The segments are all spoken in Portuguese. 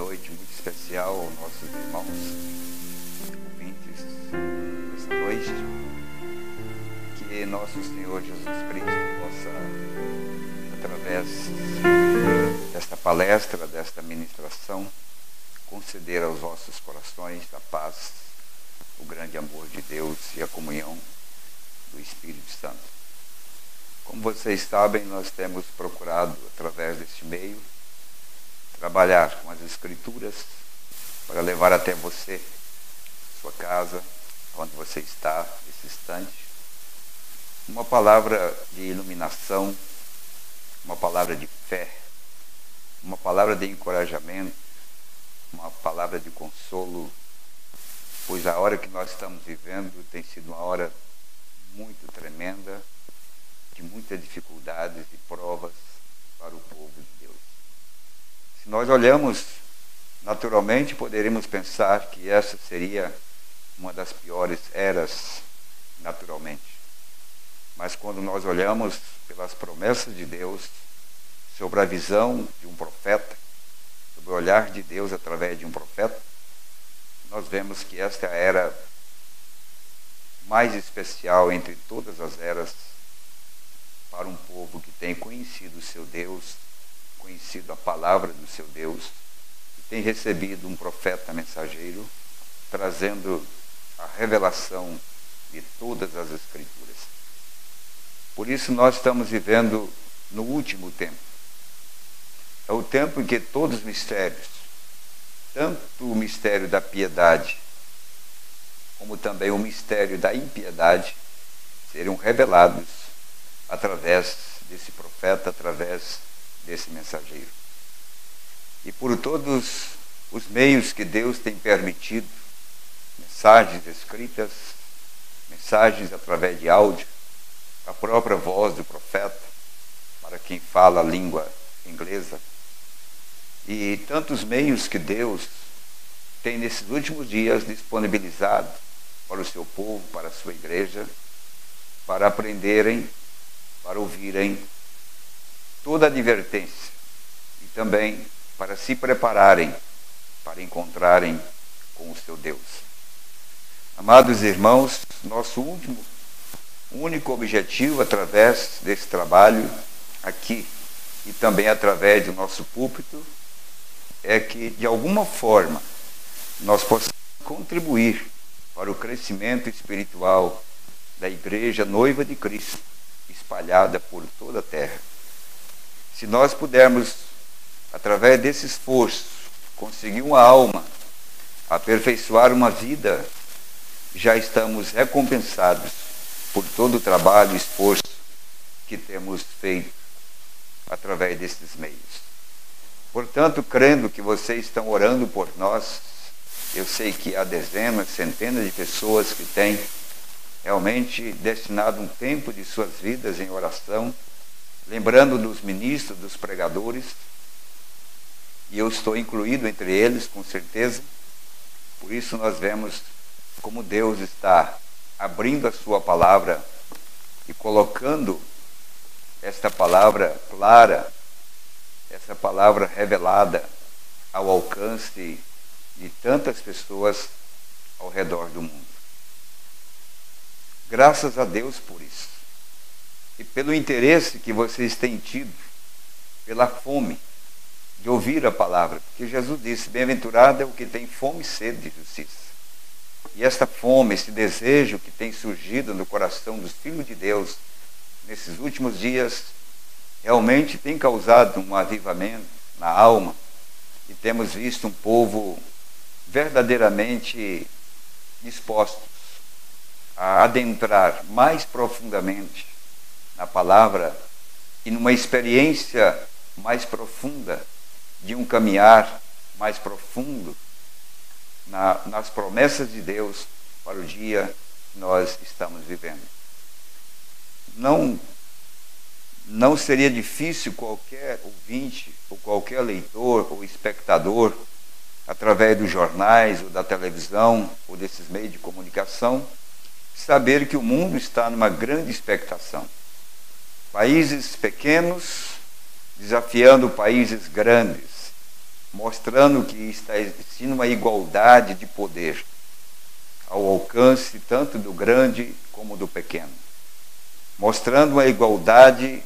noite muito especial aos nossos irmãos ouvintes desta noite. Que nosso Senhor Jesus Cristo possa, através desta palestra, desta ministração, conceder aos vossos corações a paz, o grande amor de Deus e a comunhão do Espírito Santo. Como vocês sabem, nós temos procurado, através deste meio, trabalhar com as Escrituras para levar até você, sua casa, onde você está, nesse instante, uma palavra de iluminação, uma palavra de fé, uma palavra de encorajamento, uma palavra de consolo, pois a hora que nós estamos vivendo tem sido uma hora muito tremenda, de muitas dificuldades e provas para o povo de Deus. Se nós olhamos, naturalmente poderíamos pensar que essa seria uma das piores eras, naturalmente. Mas quando nós olhamos pelas promessas de Deus, sobre a visão de um profeta, sobre o olhar de Deus através de um profeta, nós vemos que esta é a era mais especial entre todas as eras para um povo que tem conhecido o seu Deus, conhecido a palavra do seu Deus, e tem recebido um profeta mensageiro, trazendo a revelação de todas as Escrituras. Por isso nós estamos vivendo no último tempo. É o tempo em que todos os mistérios, tanto o mistério da piedade, como também o mistério da impiedade, serão revelados através desse profeta, através desse mensageiro. E por todos os meios que Deus tem permitido, mensagens escritas, mensagens através de áudio, a própria voz do profeta, para quem fala a língua inglesa, e tantos meios que Deus tem nesses últimos dias disponibilizado para o seu povo, para a sua igreja, para aprenderem, para ouvirem toda a advertência e também para se prepararem para encontrarem com o seu Deus. Amados irmãos, nosso único objetivo através desse trabalho aqui e também através do nosso púlpito é que, de alguma forma, nós possamos contribuir para o crescimento espiritual da Igreja Noiva de Cristo, espalhada por toda a terra. Se nós pudermos, através desse esforço, conseguir uma alma, aperfeiçoar uma vida, já estamos recompensados por todo o trabalho e esforço que temos feito através desses meios. Portanto, crendo que vocês estão orando por nós, eu sei que há dezenas, centenas de pessoas que têm realmente destinado um tempo de suas vidas em oração, lembrando dos ministros, dos pregadores, e eu estou incluído entre eles, com certeza. Por isso nós vemos como Deus está abrindo a sua palavra e colocando esta palavra clara, essa palavra revelada ao alcance de tantas pessoas ao redor do mundo. Graças a Deus por isso. E pelo interesse que vocês têm tido, pela fome de ouvir a palavra. Porque Jesus disse, bem-aventurado é o que tem fome e sede de justiça. E esta fome, esse desejo que tem surgido no coração dos filhos de Deus nesses últimos dias, realmente tem causado um avivamento na alma. E temos visto um povo verdadeiramente dispostos a adentrar mais profundamente na palavra e numa experiência mais profunda de um caminhar mais profundo nas promessas de Deus para o dia que nós estamos vivendo. Não seria difícil qualquer ouvinte, ou qualquer leitor, ou espectador, através dos jornais, ou da televisão, ou desses meios de comunicação, saber que o mundo está numa grande expectação. Países pequenos desafiando países grandes, mostrando que está existindo uma igualdade de poder ao alcance tanto do grande como do pequeno, mostrando uma igualdade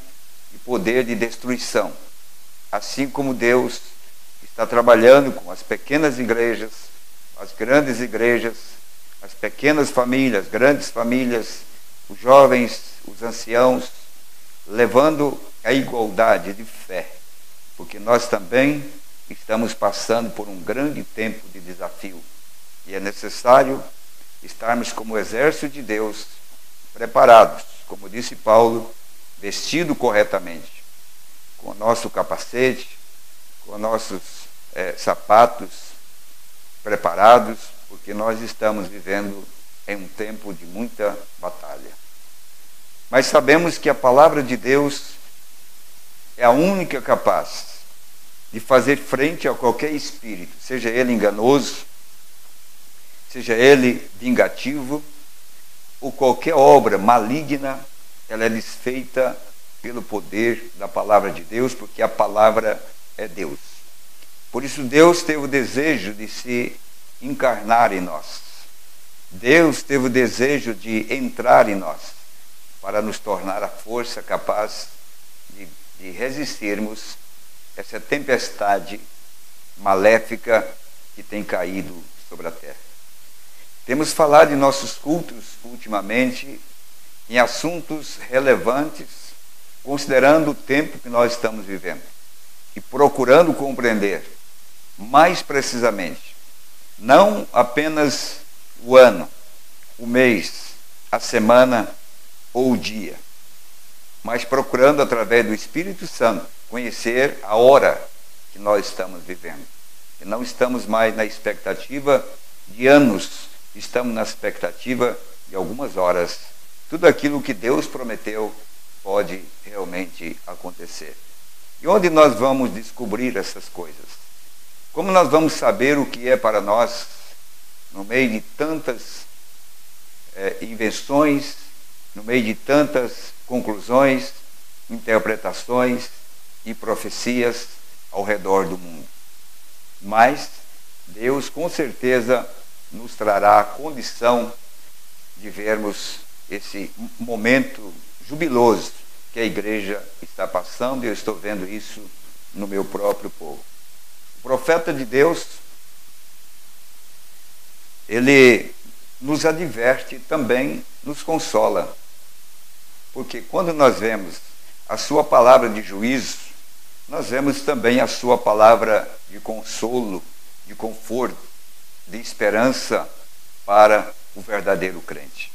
de poder de destruição, assim como Deus está trabalhando com as pequenas igrejas, as grandes igrejas, as pequenas famílias, grandes famílias, os jovens, os anciãos, levando a igualdade de fé, porque nós também estamos passando por um grande tempo de desafio e é necessário estarmos como exército de Deus preparados, como disse Paulo, vestido corretamente, com o nosso capacete, com nossos sapatos preparados, porque nós estamos vivendo em um tempo de muita batalha. Mas sabemos que a palavra de Deus é a única capaz de fazer frente a qualquer espírito, seja ele enganoso, seja ele vingativo, ou qualquer obra maligna, ela é desfeita pelo poder da palavra de Deus, porque a palavra é Deus. Por isso Deus teve o desejo de se encarnar em nós. Deus teve o desejo de entrar em nós, para nos tornar a força capaz de resistirmos essa tempestade maléfica que tem caído sobre a terra. Temos falado em nossos cultos, ultimamente, em assuntos relevantes, considerando o tempo que nós estamos vivendo e procurando compreender mais precisamente, não apenas o ano, o mês, a semana ou o dia, mas procurando, através do Espírito Santo, conhecer a hora que nós estamos vivendo. E não estamos mais na expectativa de anos, estamos na expectativa de algumas horas. Tudo aquilo que Deus prometeu pode realmente acontecer. E onde nós vamos descobrir essas coisas? Como nós vamos saber o que é para nós, no meio de tantas invenções, no meio de tantas conclusões, interpretações e profecias ao redor do mundo? Mas Deus com certeza nos trará a condição de vermos esse momento jubiloso que a igreja está passando, e eu estou vendo isso no meu próprio povo. O profeta de Deus, ele nos adverte, também nos consola, porque quando nós vemos a sua palavra de juízo, nós vemos também a sua palavra de consolo, de conforto, de esperança para o verdadeiro crente.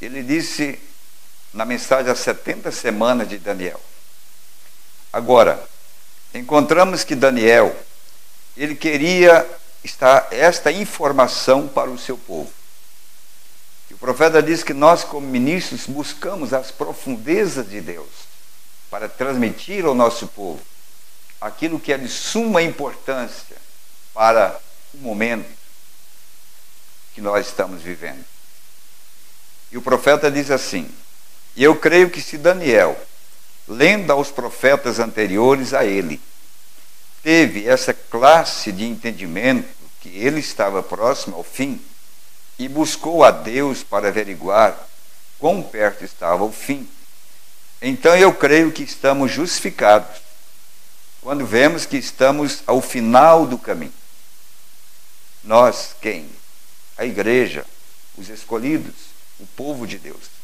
Ele disse na mensagem às 70 semanas de Daniel. Agora, encontramos que Daniel, ele queria esta informação para o seu povo. E o profeta diz que nós, como ministros, buscamos as profundezas de Deus para transmitir ao nosso povo aquilo que é de suma importância para o momento que nós estamos vivendo. E o profeta diz assim: e eu creio que se Daniel, lendo aos profetas anteriores a ele, teve essa classe de entendimento que ele estava próximo ao fim e buscou a Deus para averiguar quão perto estava o fim, então eu creio que estamos justificados quando vemos que estamos ao final do caminho. Nós, quem? A igreja, os escolhidos, o povo de Deus.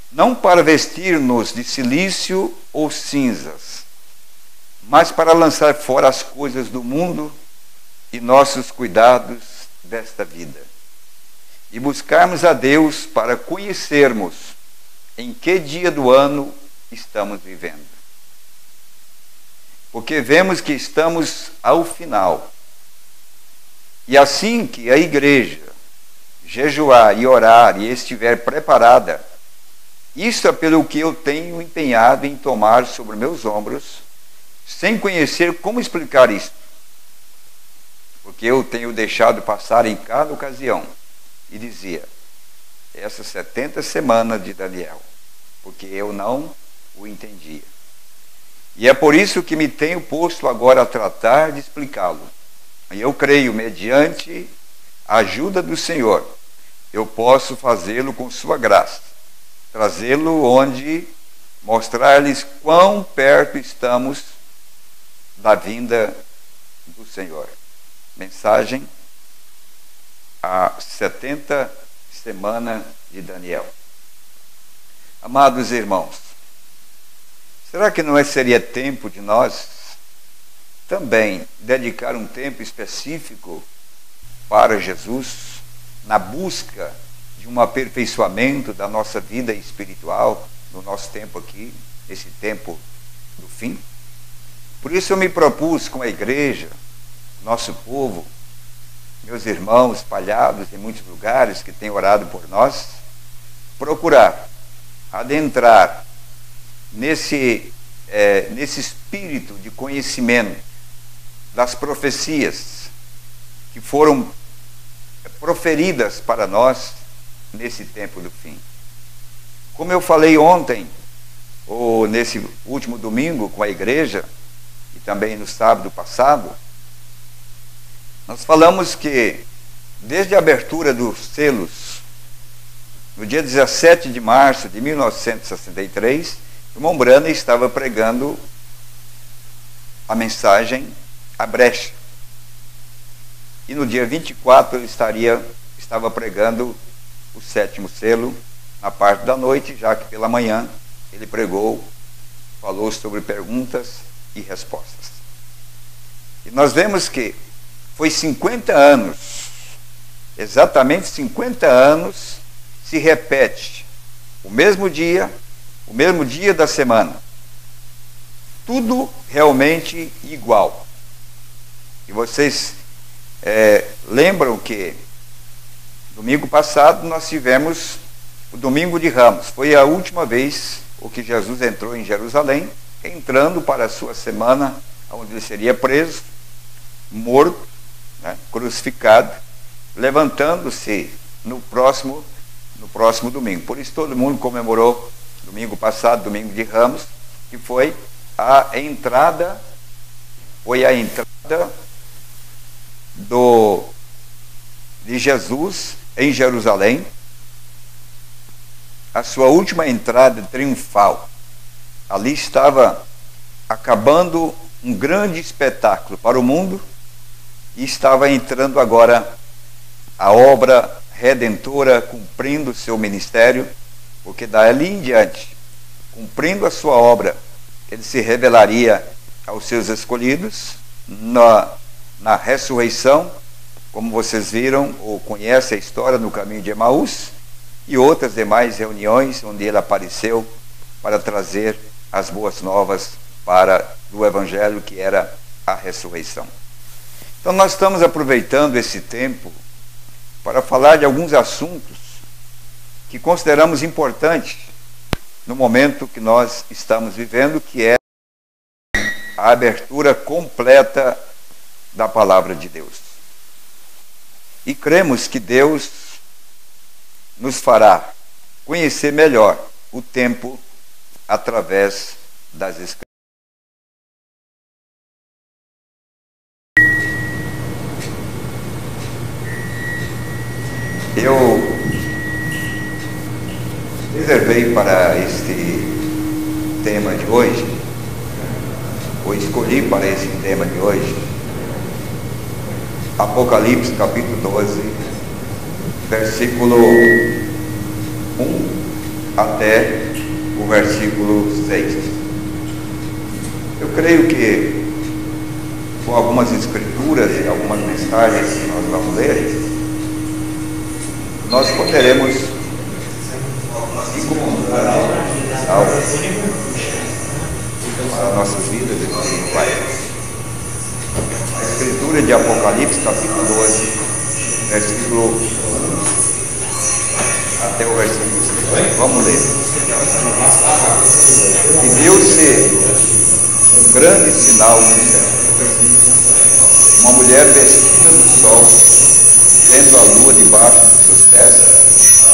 Não para vestir-nos de silício ou cinzas, mas para lançar fora as coisas do mundo e nossos cuidados desta vida, e buscarmos a Deus para conhecermos em que dia do ano estamos vivendo. Porque vemos que estamos ao final. E assim que a igreja jejuar e orar e estiver preparada, isso é pelo que eu tenho empenhado em tomar sobre meus ombros, sem conhecer como explicar isso. Porque eu tenho deixado passar em cada ocasião e dizia, essas 70 semanas de Daniel, porque eu não o entendia. E é por isso que me tenho posto agora a tratar de explicá-lo. E eu creio, mediante a ajuda do Senhor, eu posso fazê-lo com sua graça, trazê-lo onde mostrar-lhes quão perto estamos da vinda do Senhor. Mensagem: a 70 semana de Daniel. Amados irmãos, será que não seria tempo de nós também dedicar um tempo específico para Jesus, na busca de um aperfeiçoamento da nossa vida espiritual, no nosso tempo aqui, esse tempo do fim? Por isso eu me propus com a igreja, nosso povo, meus irmãos espalhados em muitos lugares que têm orado por nós, procurar adentrar nesse espírito de conhecimento das profecias que foram proferidas para nós nesse tempo do fim. Como eu falei ontem, ou nesse último domingo com a igreja, e também no sábado passado, nós falamos que desde a abertura dos selos, no dia 17 de março de 1963, o irmão Brana estava pregando a mensagem A Brecha. E no dia 24 ele estava pregando o 7º selo, na parte da noite, já que pela manhã ele falou sobre perguntas e respostas. E nós vemos que foi 50 anos, exatamente 50 anos, se repete o mesmo dia da semana, tudo realmente igual. E vocês lembram que domingo passado nós tivemos o domingo de Ramos. Foi a última vez que Jesus entrou em Jerusalém, entrando para a sua semana, onde ele seria preso, morto, crucificado, levantando-se no próximo domingo. Por isso todo mundo comemorou domingo passado, domingo de Ramos, que foi a entrada de Jesus em Jerusalém, a sua última entrada triunfal. Ali estava acabando um grande espetáculo para o mundo, e estava entrando agora a obra redentora, cumprindo o seu ministério, porque dali em diante, cumprindo a sua obra, ele se revelaria aos seus escolhidos na ressurreição, como vocês viram ou conhecem a história no caminho de Emaús, e outras demais reuniões onde ele apareceu para trazer as boas novas do Evangelho, que era a ressurreição. Então nós estamos aproveitando esse tempo para falar de alguns assuntos que consideramos importantes no momento que nós estamos vivendo, que é a abertura completa da Palavra de Deus. E cremos que Deus nos fará conhecer melhor o tempo através das Escrituras. Eu reservei para este tema de hoje, ou escolhi para esse tema de hoje, Apocalipse capítulo 12, versículo 1 até o versículo 6. Eu creio que com algumas escrituras e algumas mensagens que nós vamos ler, nós poderemos encontrar algo para as nossas vidas espirituais. A escritura de Apocalipse, capítulo 12, versículo 1 até o versículo 6. Vamos ler. E deu-se um grande sinal no céu. Uma mulher vestida do sol, tendo a lua debaixo dos seus pés,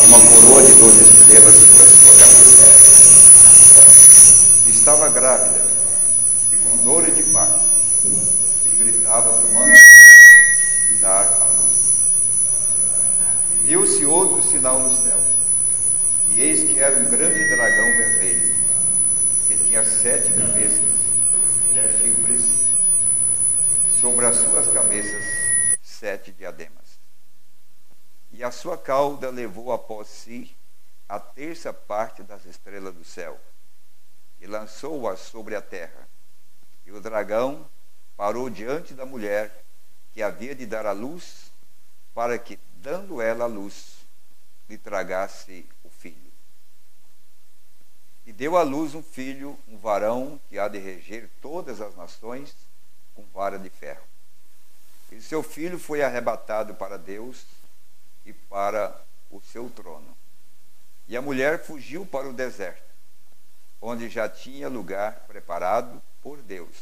e uma coroa de 12 estrelas sobre a sua cabeça. Estava grávida dores de parto, e gritava com ânimo de dar a luz. E viu-se outro sinal no céu, e eis que era um grande dragão vermelho, que tinha 7 cabeças, 10 chifres, e sobre as suas cabeças 7 diademas. E a sua cauda levou após si a terça parte das estrelas do céu, e lançou-as sobre a terra. E o dragão parou diante da mulher que havia de dar à luz, para que, dando ela a luz, lhe tragasse o filho. E deu à luz um filho, um varão, que há de reger todas as nações com vara de ferro. E seu filho foi arrebatado para Deus e para o seu trono. E a mulher fugiu para o deserto, onde já tinha lugar preparado por Deus,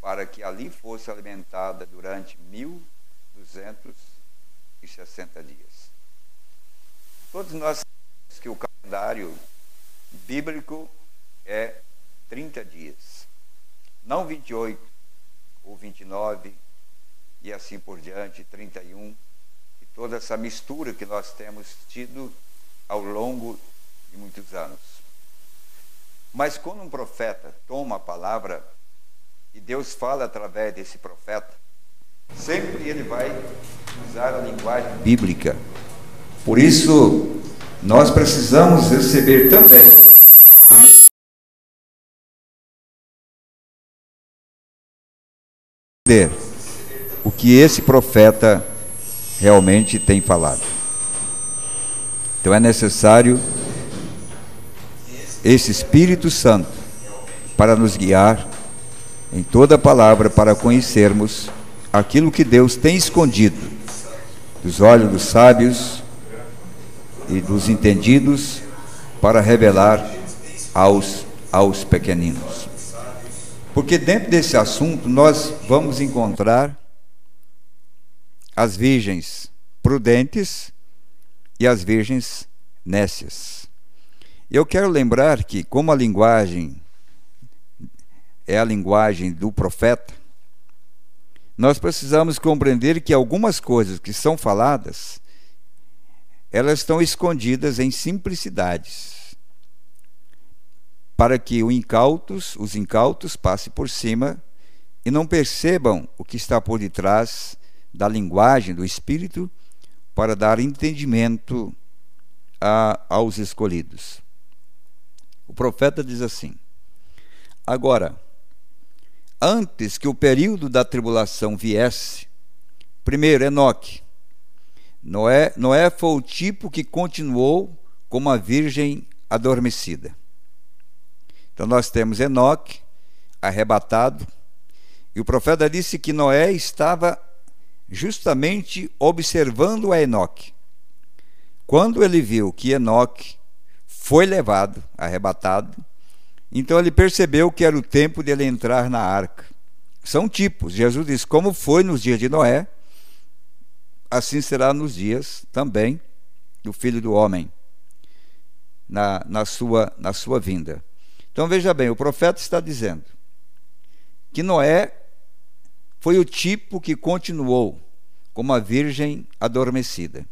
para que ali fosse alimentada durante 1260 dias. Todos nós sabemos que o calendário bíblico é 30 dias, não 28 ou 29 e assim por diante, 31, e toda essa mistura que nós temos tido ao longo de muitos anos. Mas quando um profeta toma a palavra e Deus fala através desse profeta, sempre ele vai usar a linguagem bíblica. Por isso, nós precisamos receber também o que esse profeta realmente tem falado. Então é necessário esse Espírito Santo para nos guiar em toda a palavra, para conhecermos aquilo que Deus tem escondido dos olhos dos sábios e dos entendidos, para revelar aos pequeninos. Porque dentro desse assunto nós vamos encontrar as virgens prudentes e as virgens nécias. Eu quero lembrar que, como a linguagem é a linguagem do profeta, nós precisamos compreender que algumas coisas que são faladas, elas estão escondidas em simplicidades, para que os incautos passem por cima e não percebam o que está por detrás da linguagem do Espírito, para dar entendimento aos escolhidos. O profeta diz assim: agora, antes que o período da tribulação viesse, primeiro, Enoque. Noé foi o tipo que continuou como a virgem adormecida. Então nós temos Enoque arrebatado, e o profeta disse que Noé estava justamente observando a Enoque. Quando ele viu que Enoque foi levado, arrebatado, então ele percebeu que era o tempo de ele entrar na arca. São tipos. Jesus diz: como foi nos dias de Noé, assim será nos dias também do Filho do Homem, na sua vinda. Então veja bem, o profeta está dizendo que Noé foi o tipo que continuou como a virgem adormecida.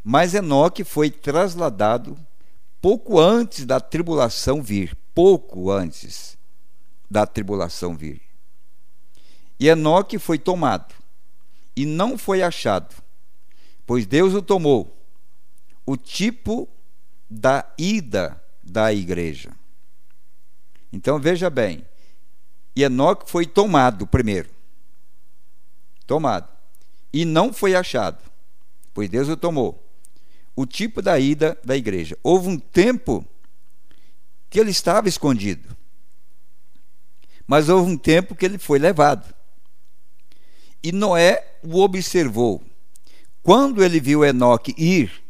Mas Enoque foi trasladado pouco antes da tribulação vir. Pouco antes da tribulação vir. E Enoque foi tomado, e não foi achado, pois Deus o tomou, o tipo da ida da igreja. Então veja bem, Enoque foi tomado primeiro, e não foi achado, pois Deus o tomou, o tipo da ida da igreja. Houve um tempo que ele estava escondido, mas houve um tempo que ele foi levado, e Noé o observou. Quando ele viu Enoque ir,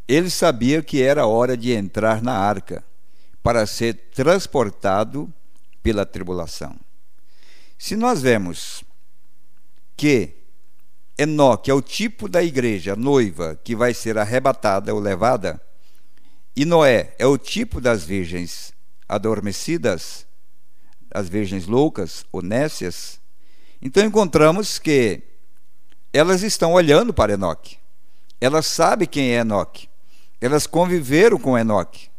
ele sabia que era hora de entrar na arca para ser transportado pela tribulação. Se nós vemos que Enoque é o tipo da igreja noiva que vai ser arrebatada ou levada, e Noé é o tipo das virgens adormecidas, as virgens loucas ou nécias, então encontramos que elas estão olhando para Enoque. Elas sabem quem é Enoque. Elas conviveram com Enoque.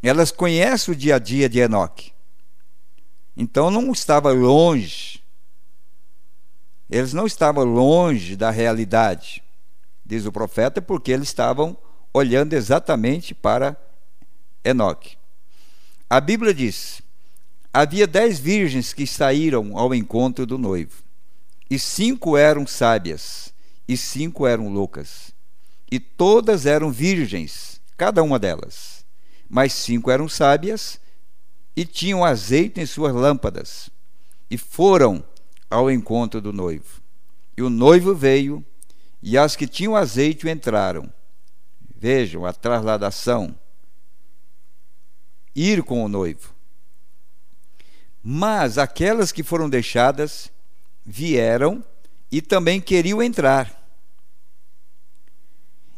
Elas conhecem o dia a dia de Enoque. Então não estava longe. Eles não estavam longe da realidade, diz o profeta, porque eles estavam olhando exatamente para Enoque. A Bíblia diz: havia 10 virgens que saíram ao encontro do noivo, e 5 eram sábias, e 5 eram loucas, e todas eram virgens, cada uma delas, mas 5 eram sábias, e tinham azeite em suas lâmpadas, e foram ao encontro do noivo. E o noivo veio, e as que tinham azeite entraram. Vejam a trasladação: ir com o noivo. Mas aquelas que foram deixadas vieram e também queriam entrar,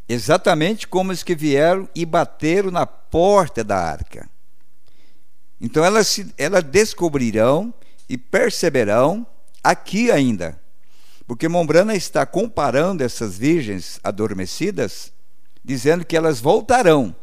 exatamente como os que vieram e bateram na porta da arca. Então elas descobrirão e perceberão aqui ainda, porque Mombrana está comparando essas virgens adormecidas, dizendo que elas voltarão.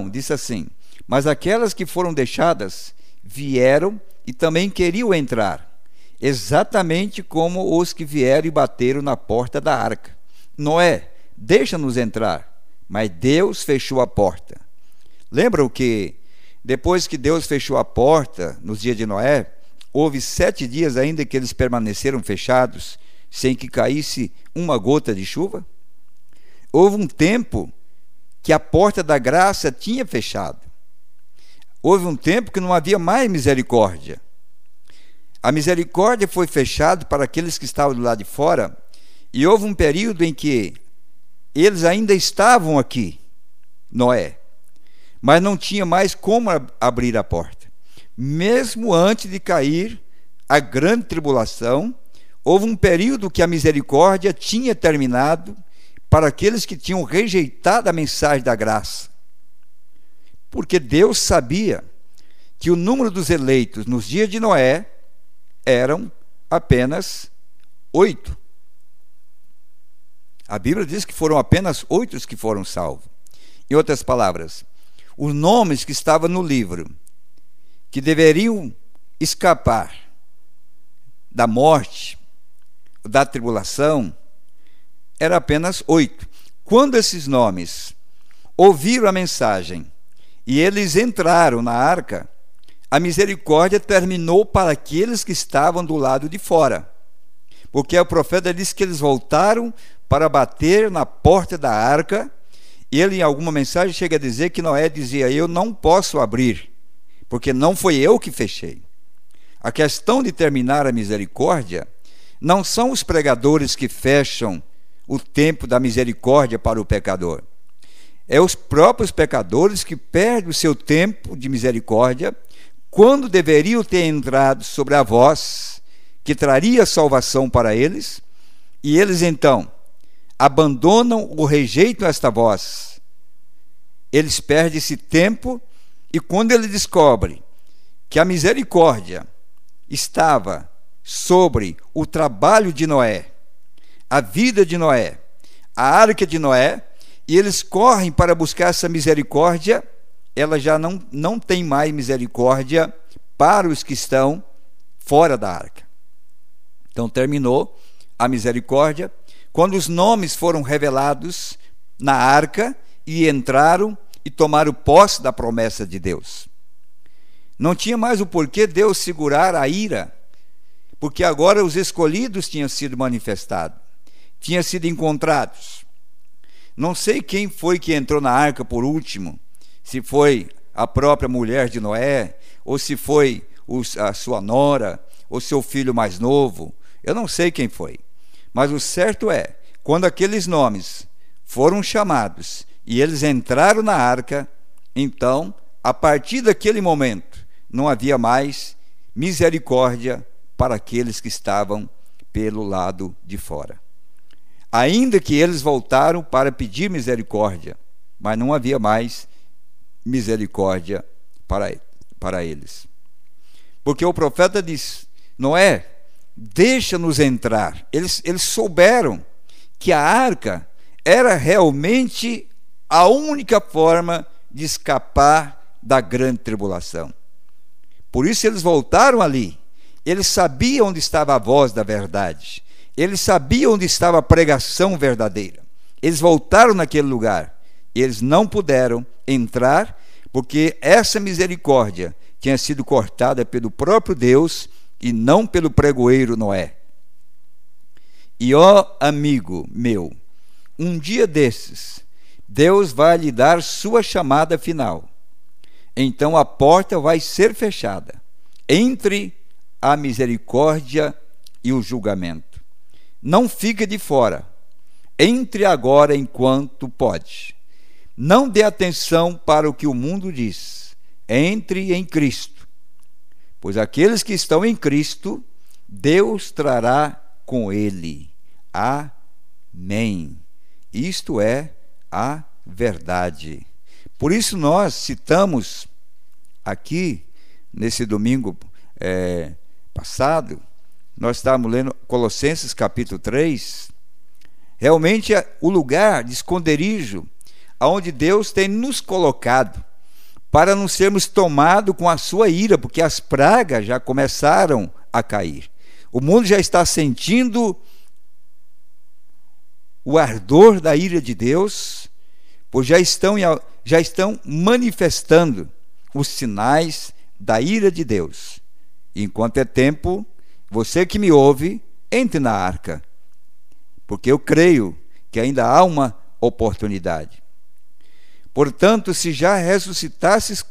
Disse assim: mas aquelas que foram deixadas vieram e também queriam entrar, exatamente como os que vieram e bateram na porta da arca. Noé, deixa-nos entrar, mas Deus fechou a porta. Lembram que depois que Deus fechou a porta nos dias de Noé, houve 7 dias ainda que eles permaneceram fechados, sem que caísse uma gota de chuva? Houve um tempo que a porta da graça tinha fechado. Houve um tempo que não havia mais misericórdia. A misericórdia foi fechada para aqueles que estavam do lado de fora, e houve um período em que eles ainda estavam aqui, Noé, mas não tinha mais como abrir a porta. Mesmo antes de cair a grande tribulação, houve um período que a misericórdia tinha terminado para aqueles que tinham rejeitado a mensagem da graça. Porque Deus sabia que o número dos eleitos nos dias de Noé eram apenas 8. A Bíblia diz que foram apenas 8 os que foram salvos. Em outras palavras, os nomes que estavam no livro, que deveriam escapar da morte, da tribulação, era apenas 8. Quando esses nomes ouviram a mensagem e eles entraram na arca, a misericórdia terminou para aqueles que estavam do lado de fora, porque o profeta disse que eles voltaram para bater na porta da arca. E ele, em alguma mensagem, chega a dizer que Noé dizia: eu não posso abrir, porque não foi eu que fechei. A questão de terminar a misericórdia não são os pregadores que fecham o tempo da misericórdia para o pecador. É os próprios pecadores que perdem o seu tempo de misericórdia quando deveriam ter entrado sobre a voz que traria salvação para eles, e eles então abandonam ou rejeitam esta voz. Eles perdem esse tempo, e quando ele descobre que a misericórdia estava sobre o trabalho de Noé, a vida de Noé, a arca de Noé, e eles correm para buscar essa misericórdia, ela já não tem mais misericórdia para os que estão fora da arca. Então terminou a misericórdia quando os nomes foram revelados na arca e entraram e tomaram posse da promessa de Deus. Não tinha mais o porquê Deus segurar a ira, porque agora os escolhidos tinham sido manifestados, tinham sido encontrados. Não sei quem foi que entrou na arca por último, se foi a própria mulher de Noé, ou se foi a sua nora, ou seu filho mais novo. Eu não sei quem foi. Mas o certo é, quando aqueles nomes foram chamados e eles entraram na arca, então, a partir daquele momento, não havia mais misericórdia para aqueles que estavam pelo lado de fora. Ainda que eles voltaram para pedir misericórdia, mas não havia mais misericórdia para para eles. Porque o profeta diz: Noé, deixa-nos entrar. Eles souberam que a arca era realmente a única forma de escapar da grande tribulação. Por isso eles voltaram ali. Eles sabiam onde estava a voz da verdade. Eles sabiam onde estava a pregação verdadeira. Eles voltaram naquele lugar. Eles não puderam entrar, porque essa misericórdia tinha sido cortada pelo próprio Deus e não pelo pregoeiro Noé. E ó amigo meu, um dia desses, Deus vai lhe dar sua chamada final. Então a porta vai ser fechada entre a misericórdia e o julgamento. Não fique de fora. Entre agora enquanto pode. Não dê atenção para o que o mundo diz. Entre em Cristo. Pois aqueles que estão em Cristo, Deus trará com ele. Amém. Isto é a verdade. Por isso nós citamos aqui, nesse domingo passado, nós estávamos lendo Colossenses capítulo 3, realmente é o lugar de esconderijo onde Deus tem nos colocado para não sermos tomados com a sua ira, porque as pragas já começaram a cair. O mundo já está sentindo o ardor da ira de Deus, pois já estão manifestando os sinais da ira de Deus. Enquanto é tempo, você que me ouve, entre na arca, porque eu creio que ainda há uma oportunidade. Portanto, se já ressuscitasses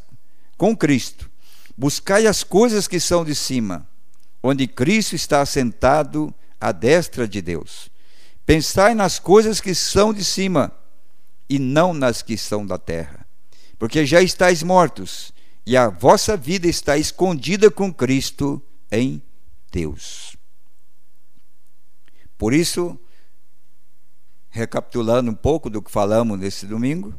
com Cristo, buscai as coisas que são de cima, onde Cristo está assentado à destra de Deus. Pensai nas coisas que são de cima, e não nas que são da terra, porque já estáis mortos, e a vossa vida está escondida com Cristo em Deus. Por isso, recapitulando um pouco do que falamos nesse domingo,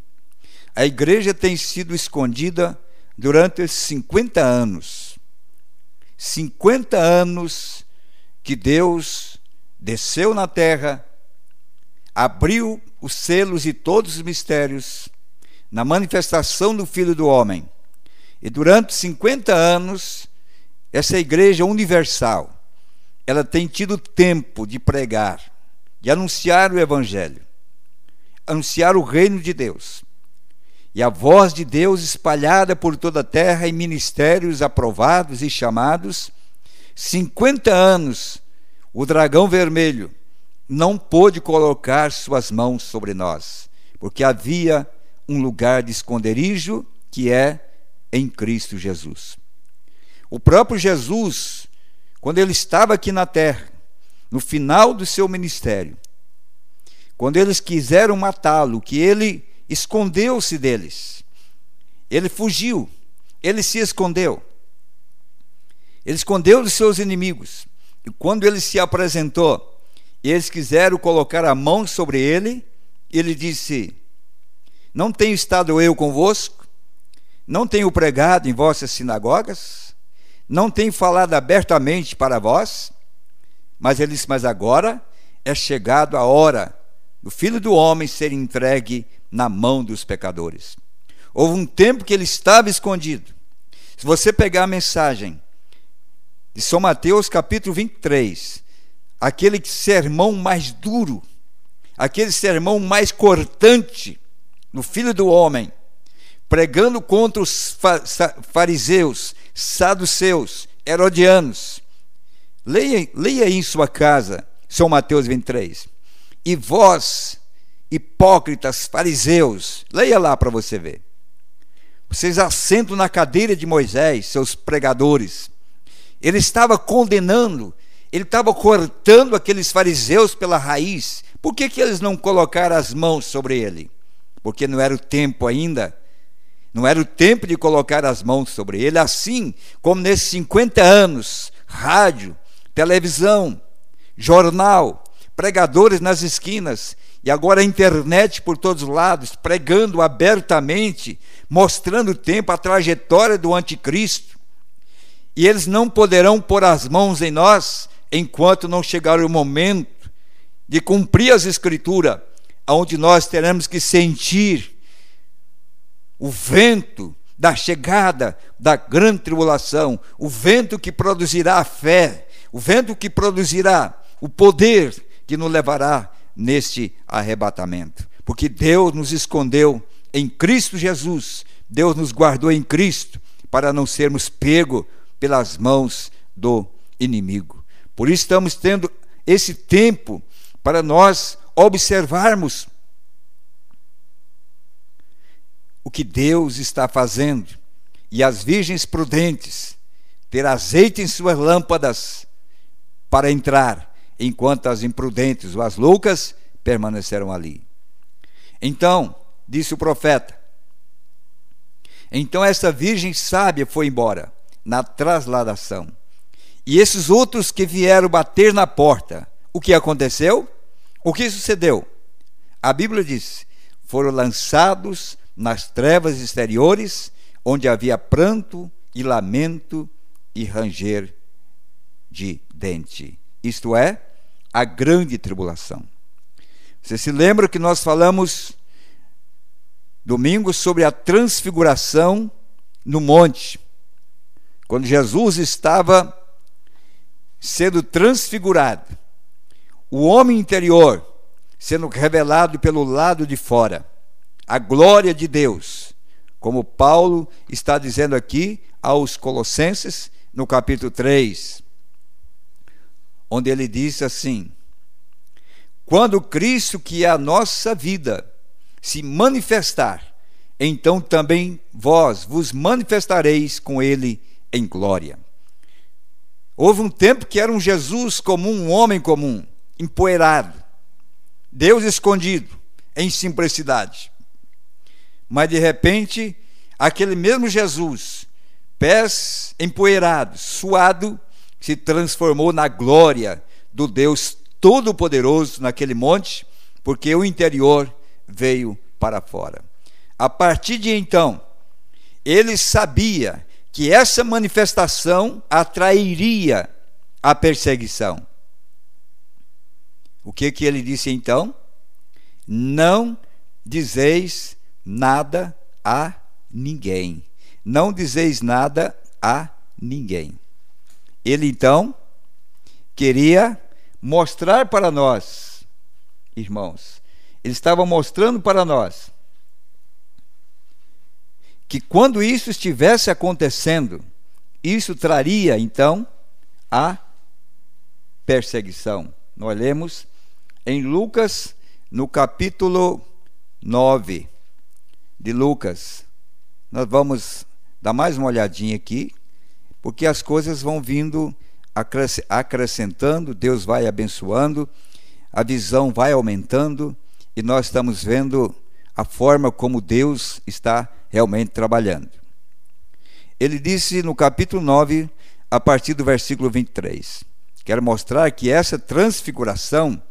a igreja tem sido escondida durante esses 50 anos. 50 anos que Deus desceu na terra, abriu os selos e todos os mistérios na manifestação do Filho do Homem. E durante 50 anos, essa igreja universal, ela tem tido tempo de pregar, de anunciar o Evangelho, anunciar o reino de Deus. E a voz de Deus espalhada por toda a terra em ministérios aprovados e chamados. 50 anos, o dragão vermelho não pôde colocar suas mãos sobre nós, porque havia um lugar de esconderijo que é em Cristo Jesus. O próprio Jesus, quando ele estava aqui na terra, no final do seu ministério, quando eles quiseram matá-lo, que ele escondeu-se deles, ele fugiu, ele se escondeu, ele escondeu dos seus inimigos, e quando ele se apresentou, eles quiseram colocar a mão sobre ele, ele disse: não tenho estado eu convosco? Não tenho pregado em vossas sinagogas? Não tenho falado abertamente para vós? Mas ele disse: mas agora é chegado a hora do Filho do Homem ser entregue na mão dos pecadores. Houve um tempo que ele estava escondido. Se você pegar a mensagem de São Mateus capítulo 23, aquele sermão mais duro, aquele sermão mais cortante do Filho do Homem, pregando contra os fariseus, saduceus, herodianos. Leia em sua casa, São Mateus 23. E vós, hipócritas, fariseus, leia lá para você ver. Vocês assentam na cadeira de Moisés, seus pregadores. Ele estava condenando, ele estava cortando aqueles fariseus pela raiz. Por que eles não colocaram as mãos sobre ele? Porque não era o tempo ainda. Não era o tempo de colocar as mãos sobre ele, assim como nesses 50 anos, rádio, televisão, jornal, pregadores nas esquinas, e agora a internet por todos os lados, pregando abertamente, mostrando o tempo, a trajetória do anticristo. E eles não poderão pôr as mãos em nós enquanto não chegar o momento de cumprir as escrituras, onde nós teremos que sentir o vento da chegada da grande tribulação, o vento que produzirá a fé, o vento que produzirá o poder que nos levará neste arrebatamento. Porque Deus nos escondeu em Cristo Jesus, Deus nos guardou em Cristo para não sermos pegos pelas mãos do inimigo. Por isso estamos tendo esse tempo para nós observarmos o que Deus está fazendo, e as virgens prudentes ter azeite em suas lâmpadas para entrar, enquanto as imprudentes ou as loucas permaneceram ali. Então, disse o profeta, então essa virgem sábia foi embora na trasladação, e esses outros que vieram bater na porta, o que aconteceu? O que sucedeu? A Bíblia diz, foram lançados nas trevas exteriores, onde havia pranto e lamento e ranger de dente. Isto é, a grande tribulação. Você se lembra que nós falamos domingo sobre a transfiguração no monte, quando Jesus estava sendo transfigurado, o homem interior sendo revelado pelo lado de fora, a glória de Deus, como Paulo está dizendo aqui aos Colossenses, no capítulo 3, onde ele diz assim: quando Cristo, que é a nossa vida, se manifestar, então também vós vos manifestareis com ele em glória. Houve um tempo que era um Jesus comum, um homem comum, empoeirado, Deus escondido, em simplicidade. Mas de repente, aquele mesmo Jesus, pés empoeirados, suado, se transformou na glória do Deus Todo-Poderoso naquele monte, porque o interior veio para fora. A partir de então, ele sabia que essa manifestação atrairia a perseguição. O que ele disse então? Não dizeis nada a ninguém. Não dizeis nada a ninguém. Ele então queria mostrar para nós, irmãos, ele estava mostrando para nós que quando isso estivesse acontecendo, isso traria então a perseguição. Nós lemos em Lucas, no capítulo 9 de Lucas. Nós vamos dar mais uma olhadinha aqui, porque as coisas vão vindo acrescentando, Deus vai abençoando, a visão vai aumentando, e nós estamos vendo a forma como Deus está realmente trabalhando. Ele disse no capítulo 9, a partir do versículo 23, quero mostrar que essa transfiguração,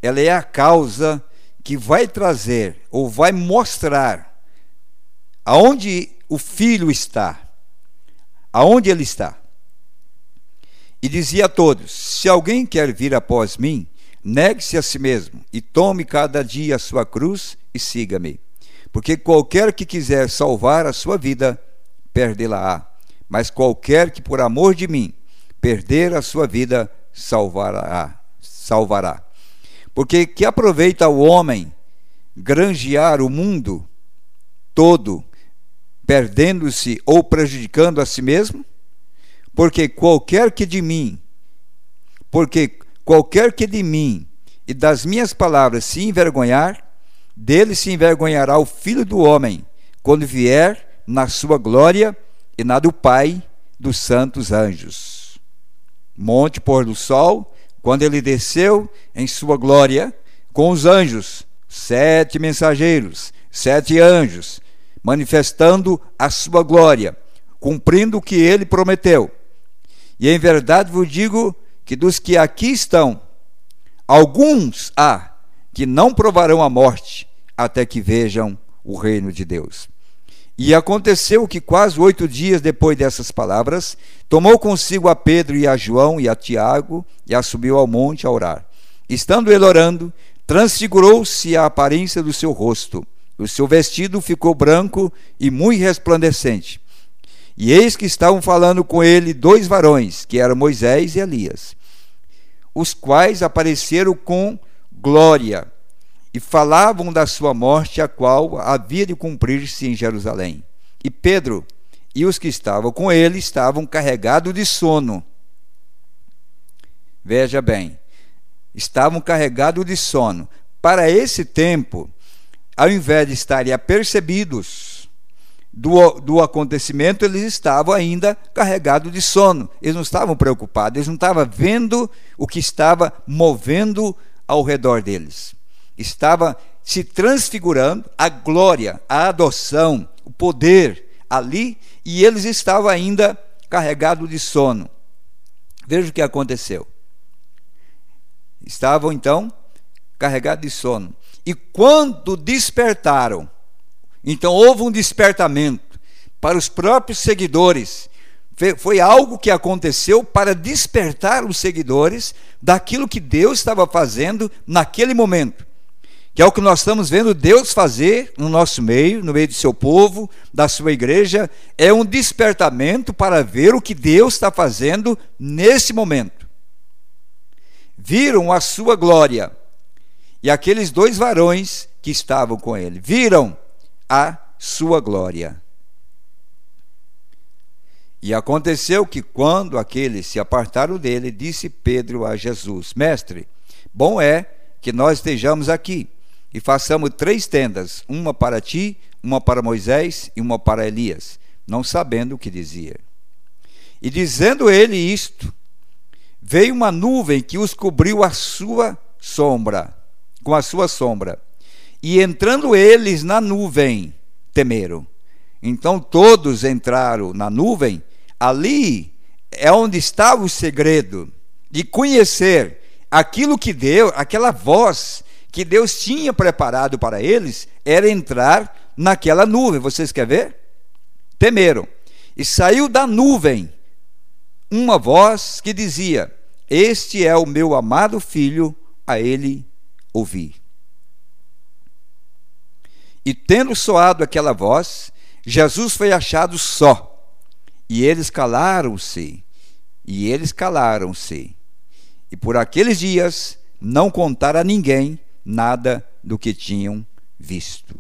ela é a causa que vai trazer, ou vai mostrar, aonde o Filho está, aonde ele está. E dizia a todos: se alguém quer vir após mim, negue-se a si mesmo, e tome cada dia a sua cruz e siga-me. Porque qualquer que quiser salvar a sua vida, perdê-la-á. Mas qualquer que por amor de mim perder a sua vida, salvará. Porque que aproveita o homem granjear o mundo todo, perdendo-se ou prejudicando a si mesmo? Porque qualquer que de mim e das minhas palavras se envergonhar, dele se envergonhará o Filho do Homem, quando vier na sua glória e na do Pai dos santos anjos. Monte pôr do sol, quando ele desceu em sua glória com os anjos, 7 mensageiros, 7 anjos, manifestando a sua glória, cumprindo o que ele prometeu. E em verdade vos digo que dos que aqui estão, alguns há que não provarão a morte até que vejam o reino de Deus. E aconteceu que quase 8 dias depois dessas palavras, tomou consigo a Pedro e a João e a Tiago e subiu ao monte a orar. Estando ele orando, transfigurou-se a aparência do seu rosto. O seu vestido ficou branco e muito resplandecente. E eis que estavam falando com ele 2 varões, que eram Moisés e Elias, os quais apareceram com glória e falavam da sua morte, a qual havia de cumprir-se em Jerusalém. E Pedro e os que estavam com ele estavam carregados de sono. Veja bem, estavam carregados de sono. Para esse tempo, ao invés de estarem apercebidos do acontecimento, eles estavam ainda carregados de sono. Eles não estavam preocupados, eles não estavam vendo o que estava movendo ao redor deles. Estava se transfigurando a glória, a adoção, o poder ali, e eles estavam ainda carregados de sono. Veja o que aconteceu. Estavam então carregados de sono. E quando despertaram, então houve um despertamento para os próprios seguidores. Foi algo que aconteceu para despertar os seguidores daquilo que Deus estava fazendo naquele momento. Que é o que nós estamos vendo Deus fazer no nosso meio, no meio do seu povo, da sua igreja. É um despertamento para ver o que Deus está fazendo nesse momento. Viram a sua glória. E aqueles 2 varões que estavam com ele viram a sua glória. E aconteceu que quando aqueles se apartaram dele, disse Pedro a Jesus: Mestre, bom é que nós estejamos aqui e façamos 3 tendas, uma para ti, uma para Moisés e uma para Elias, não sabendo o que dizia. E dizendo ele isto, veio uma nuvem que os cobriu a sua sombra, com a sua sombra. E entrando eles na nuvem, temeram. Então todos entraram na nuvem. Ali é onde estava o segredo de conhecer aquilo que Deus, aquela voz que Deus tinha preparado para eles, era entrar naquela nuvem. Vocês querem ver? Temeram. E saiu da nuvem uma voz que dizia: Este é o meu amado filho, a ele ouvi. E tendo soado aquela voz, Jesus foi achado só. E eles calaram-se. E por aqueles dias não contaram a ninguém nada do que tinham visto.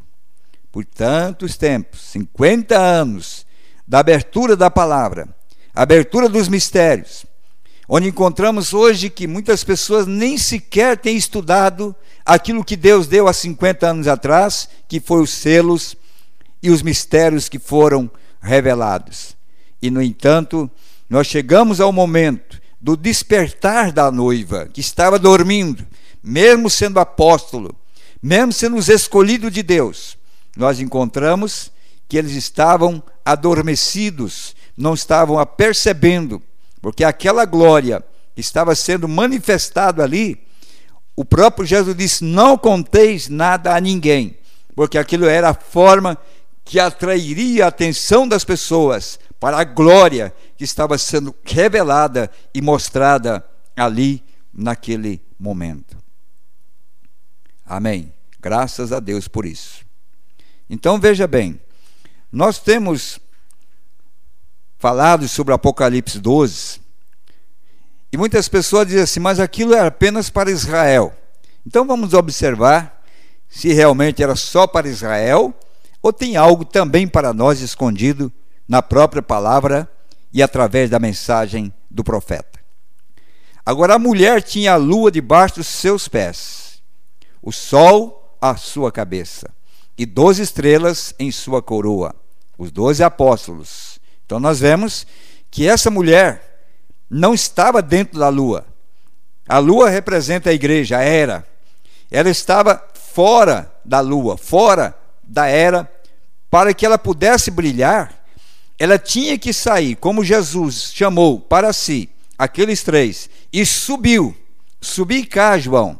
Por tantos tempos, 50 anos, da abertura da palavra, abertura dos mistérios, onde encontramos hoje que muitas pessoas nem sequer têm estudado aquilo que Deus deu há 50 anos atrás, que foi os selos e os mistérios que foram revelados. E, no entanto, nós chegamos ao momento do despertar da noiva, que estava dormindo, mesmo sendo apóstolo, mesmo sendo os escolhidos de Deus. Nós encontramos que eles estavam adormecidos, não estavam apercebendo, porque aquela glória que estava sendo manifestada ali, o próprio Jesus disse: não conteis nada a ninguém, porque aquilo era a forma que atrairia a atenção das pessoas para a glória que estava sendo revelada e mostrada ali naquele momento. Amém. Graças a Deus por isso. Então veja bem, nós temos falado sobre Apocalipse 12, e muitas pessoas dizem assim: mas aquilo era apenas para Israel. Então vamos observar se realmente era só para Israel, ou tem algo também para nós escondido na própria palavra e através da mensagem do profeta. Agora, a mulher tinha a lua debaixo dos seus pés, o sol à sua cabeça, e 12 estrelas em sua coroa, os 12 apóstolos. Então nós vemos que essa mulher não estava dentro da lua. A lua representa a igreja, a era. Ela estava fora da lua, fora da era. Para que ela pudesse brilhar, ela tinha que sair, como Jesus chamou para si aqueles 3, e subiu cá, João.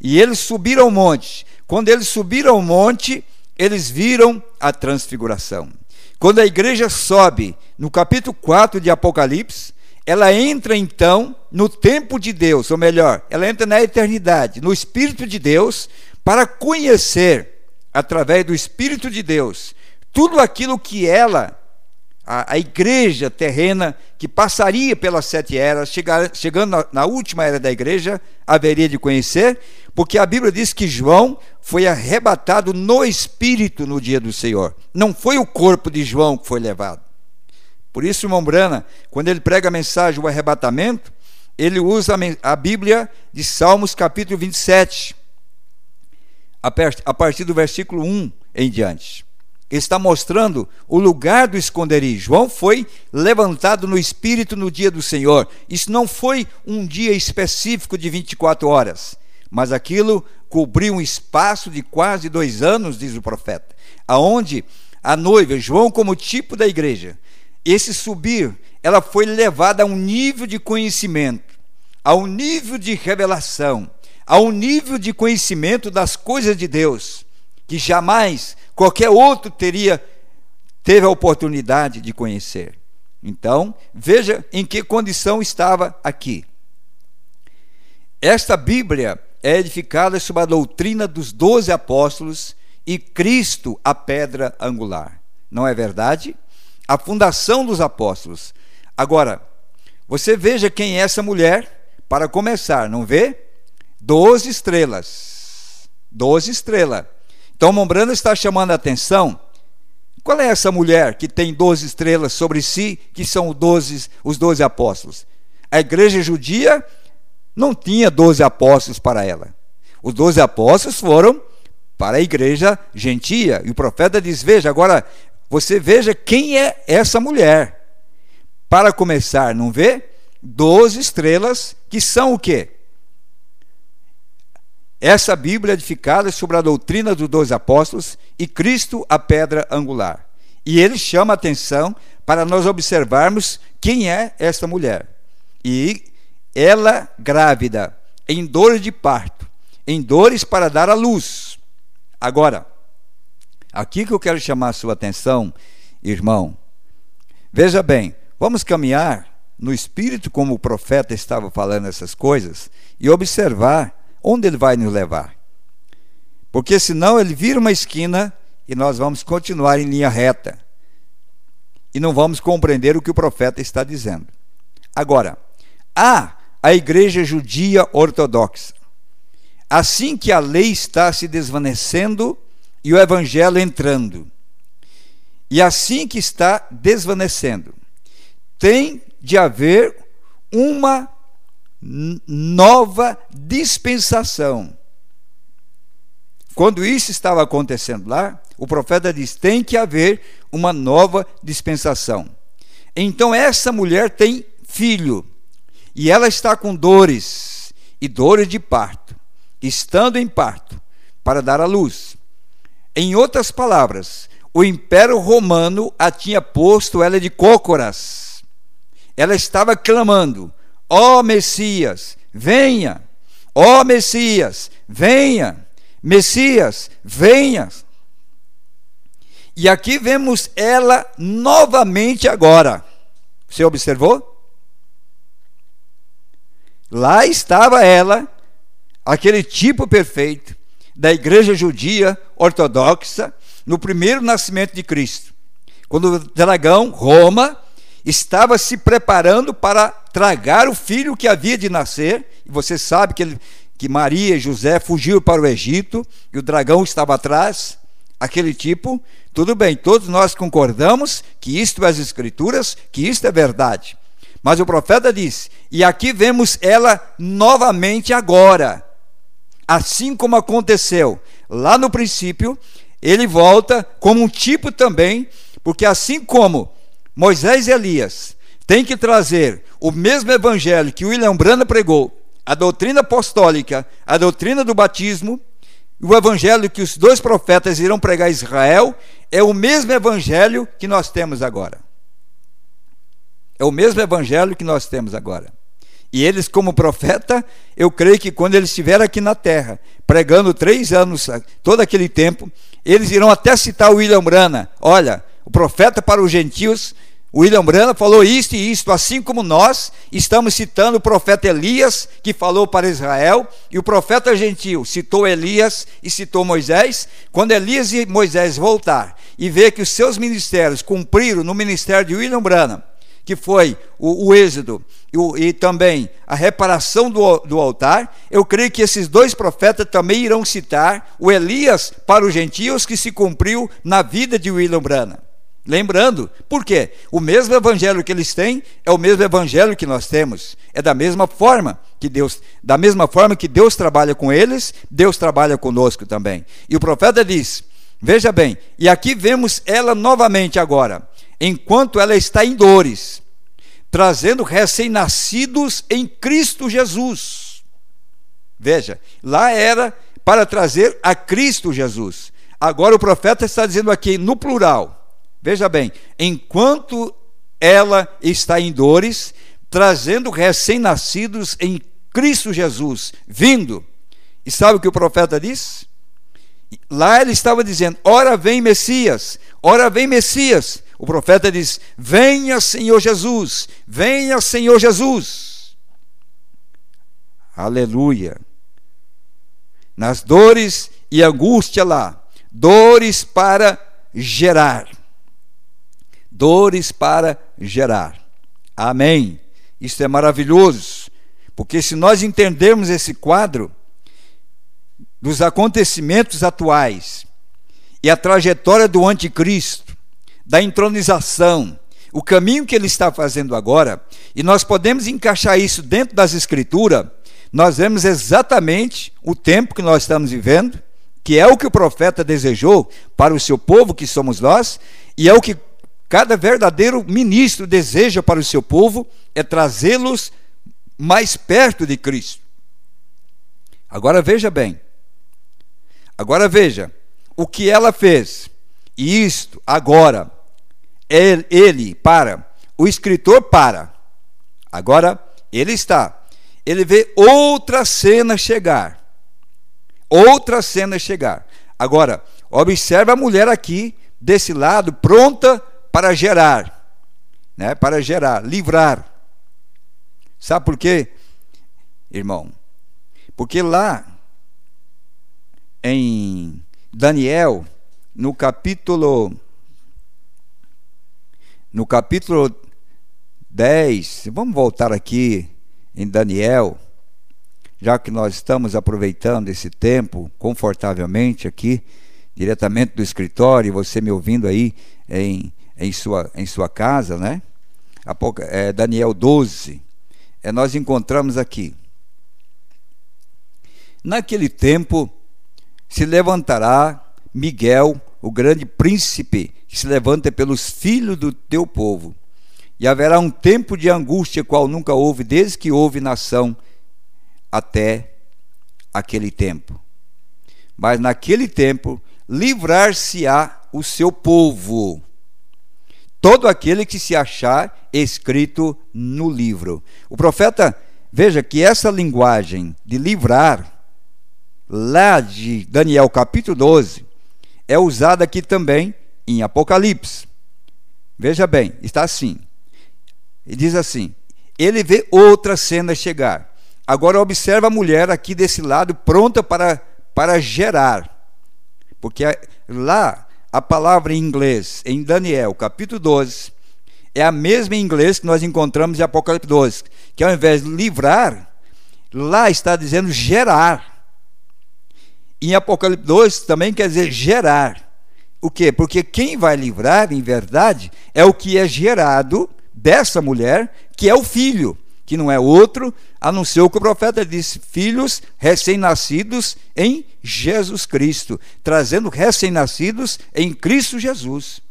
E eles subiram ao monte. Quando eles subiram ao monte, eles viram a transfiguração. Quando a igreja sobe, no capítulo 4 de Apocalipse, ela entra então no tempo de Deus, ou melhor, ela entra na eternidade, no Espírito de Deus, para conhecer, através do Espírito de Deus, tudo aquilo que ela, a igreja terrena, que passaria pelas 7 eras, chegando na última era da igreja, haveria de conhecer, porque a Bíblia diz que João foi arrebatado no Espírito no dia do Senhor. Não foi o corpo de João que foi levado. Por isso, irmão Brana, quando ele prega a mensagem do arrebatamento, ele usa a Bíblia de Salmos capítulo 27, a partir do versículo 1 em diante. Ele está mostrando o lugar do esconderijo. João foi levantado no Espírito no dia do Senhor. Isso não foi um dia específico de 24 horas, mas aquilo cobriu um espaço de quase 2 anos, diz o profeta, aonde a noiva, João como tipo da igreja, esse subir, ela foi levada a um nível de conhecimento, a um nível de revelação, a um nível de conhecimento das coisas de Deus, que jamais qualquer outro teve a oportunidade de conhecer. Então, veja em que condição estava aqui. Esta Bíblia é edificada sobre a doutrina dos 12 apóstolos e Cristo a pedra angular. Não é verdade? A fundação dos apóstolos. Agora, você veja quem é essa mulher, para começar, não vê? 12 estrelas. 12 estrelas. Então, Mombrana está chamando a atenção. Qual é essa mulher que tem 12 estrelas sobre si, que são os 12 apóstolos? A igreja judia não tinha 12 apóstolos para ela. Os 12 apóstolos foram para a igreja gentia. E o profeta diz, veja, agora você veja quem é essa mulher. Para começar, não vê? 12 estrelas, que são o quê? Essa Bíblia edificada sobre a doutrina dos 12 apóstolos e Cristo a pedra angular. E ele chama a atenção para nós observarmos quem é esta mulher. E ela grávida, em dores de parto, em dores para dar à luz. Agora, aqui que eu quero chamar a sua atenção, irmão. Veja bem, vamos caminhar no Espírito como o profeta estava falando essas coisas e observar onde ele vai nos levar. Porque senão ele vira uma esquina e nós vamos continuar em linha reta. E não vamos compreender o que o profeta está dizendo. Agora, há a igreja judia ortodoxa. Assim que a lei está se desvanecendo e o evangelho entrando. E assim que está desvanecendo, tem de haver uma nova dispensação. Quando isso estava acontecendo lá, o profeta diz, tem que haver uma nova dispensação. Então essa mulher tem filho, e ela está com dores, e dores de parto, estando em parto, para dar à luz. Em outras palavras, o Império Romano a tinha posto ela de cócoras. Ela estava clamando, ó Messias, venha! Ó Messias, venha! Messias, venha! E aqui vemos ela novamente agora. Você observou? Lá estava ela, aquele tipo perfeito da igreja judia ortodoxa, no primeiro nascimento de Cristo. Quando o dragão, Roma, estava se preparando para tragar o filho que havia de nascer. E você sabe que Maria e José fugiram para o Egito e o dragão estava atrás, aquele tipo. Tudo bem, todos nós concordamos que isto é as Escrituras, que isto é verdade. Mas o profeta diz, e aqui vemos ela novamente agora. Assim como aconteceu lá no princípio, ele volta como um tipo também, porque assim como Moisés e Elias têm que trazer o mesmo evangelho que William Branham pregou, a doutrina apostólica, a doutrina do batismo, o evangelho que os 2 profetas irão pregar a Israel, é o mesmo evangelho que nós temos agora. É o mesmo evangelho que nós temos agora. E eles, como profeta, eu creio que quando eles estiverem aqui na terra, pregando 3 anos, todo aquele tempo, eles irão até citar o William Branham. Olha, o profeta para os gentios, o William Branham falou isto e isto, assim como nós estamos citando o profeta Elias, que falou para Israel, e o profeta gentil citou Elias e citou Moisés. Quando Elias e Moisés voltar e ver que os seus ministérios cumpriram no ministério de William Branham, que foi o êxodo e também a reparação do altar, eu creio que esses 2 profetas também irão citar o Elias para os gentios, que se cumpriu na vida de William Branham. Lembrando, por quê? O mesmo evangelho que eles têm é o mesmo evangelho que nós temos. É da mesma forma que Deus trabalha com eles, Deus trabalha conosco também. E o profeta diz, veja bem, e aqui vemos ela novamente agora, enquanto ela está em dores, trazendo recém-nascidos em Cristo Jesus. Veja, lá era para trazer a Cristo Jesus. Agora o profeta está dizendo aqui no plural. Veja bem, enquanto ela está em dores, trazendo recém-nascidos em Cristo Jesus, vindo. E sabe o que o profeta diz? Lá ele estava dizendo, ora vem Messias, ora vem Messias. O profeta diz, venha Senhor Jesus, venha Senhor Jesus. Aleluia. Nas dores e angústia lá, dores para gerar. Dores para gerar. Amém. Isso é maravilhoso, porque se nós entendermos esse quadro dos acontecimentos atuais e a trajetória do anticristo, da entronização, o caminho que ele está fazendo agora, e nós podemos encaixar isso dentro das Escrituras, nós vemos exatamente o tempo que nós estamos vivendo, que é o que o profeta desejou para o seu povo, que somos nós, e é o que cada verdadeiro ministro deseja para o seu povo, é trazê-los mais perto de Cristo. Agora veja bem, o que ela fez, e isto agora, o escritor para, agora ele vê outra cena chegar, agora, observe a mulher aqui, desse lado, pronta para gerar, né? Para gerar, livrar. Sabe por quê, irmão? Porque lá em Daniel, no capítulo 10, vamos voltar aqui em Daniel, já que nós estamos aproveitando esse tempo confortavelmente aqui, diretamente do escritório, você me ouvindo aí em sua casa, né? Daniel 12, nós encontramos aqui. Naquele tempo se levantará Miguel, o grande príncipe, que se levanta pelos filhos do teu povo, e haverá um tempo de angústia qual nunca houve, desde que houve nação até aquele tempo. Mas naquele tempo livrar-se-á o seu povo, todo aquele que se achar escrito no livro. O profeta, veja que essa linguagem de livrar, lá de Daniel capítulo 12, é usada aqui também em Apocalipse. Veja bem, está assim. E diz assim, ele vê outra cena chegar. Agora observa a mulher aqui desse lado, pronta para gerar. Porque lá a palavra em inglês, em Daniel capítulo 12, é a mesma em inglês que nós encontramos em Apocalipse 12, que ao invés de livrar, lá está dizendo gerar. Em Apocalipse 12 também quer dizer gerar. O quê? Porque quem vai livrar, em verdade, é o que é gerado dessa mulher, que é o filho, que não é outro, a não ser o que o profeta disse, filhos recém-nascidos em Jesus Cristo, trazendo recém-nascidos em Cristo Jesus,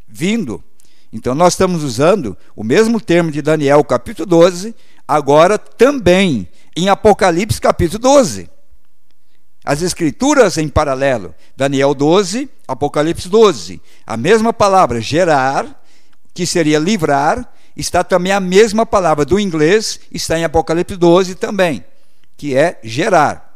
vindo. Então nós estamos usando o mesmo termo de Daniel capítulo 12, agora também em Apocalipse capítulo 12. As escrituras em paralelo, Daniel 12, Apocalipse 12, a mesma palavra gerar, que seria livrar, está também a mesma palavra do inglês, está em Apocalipse 12 também, que é gerar.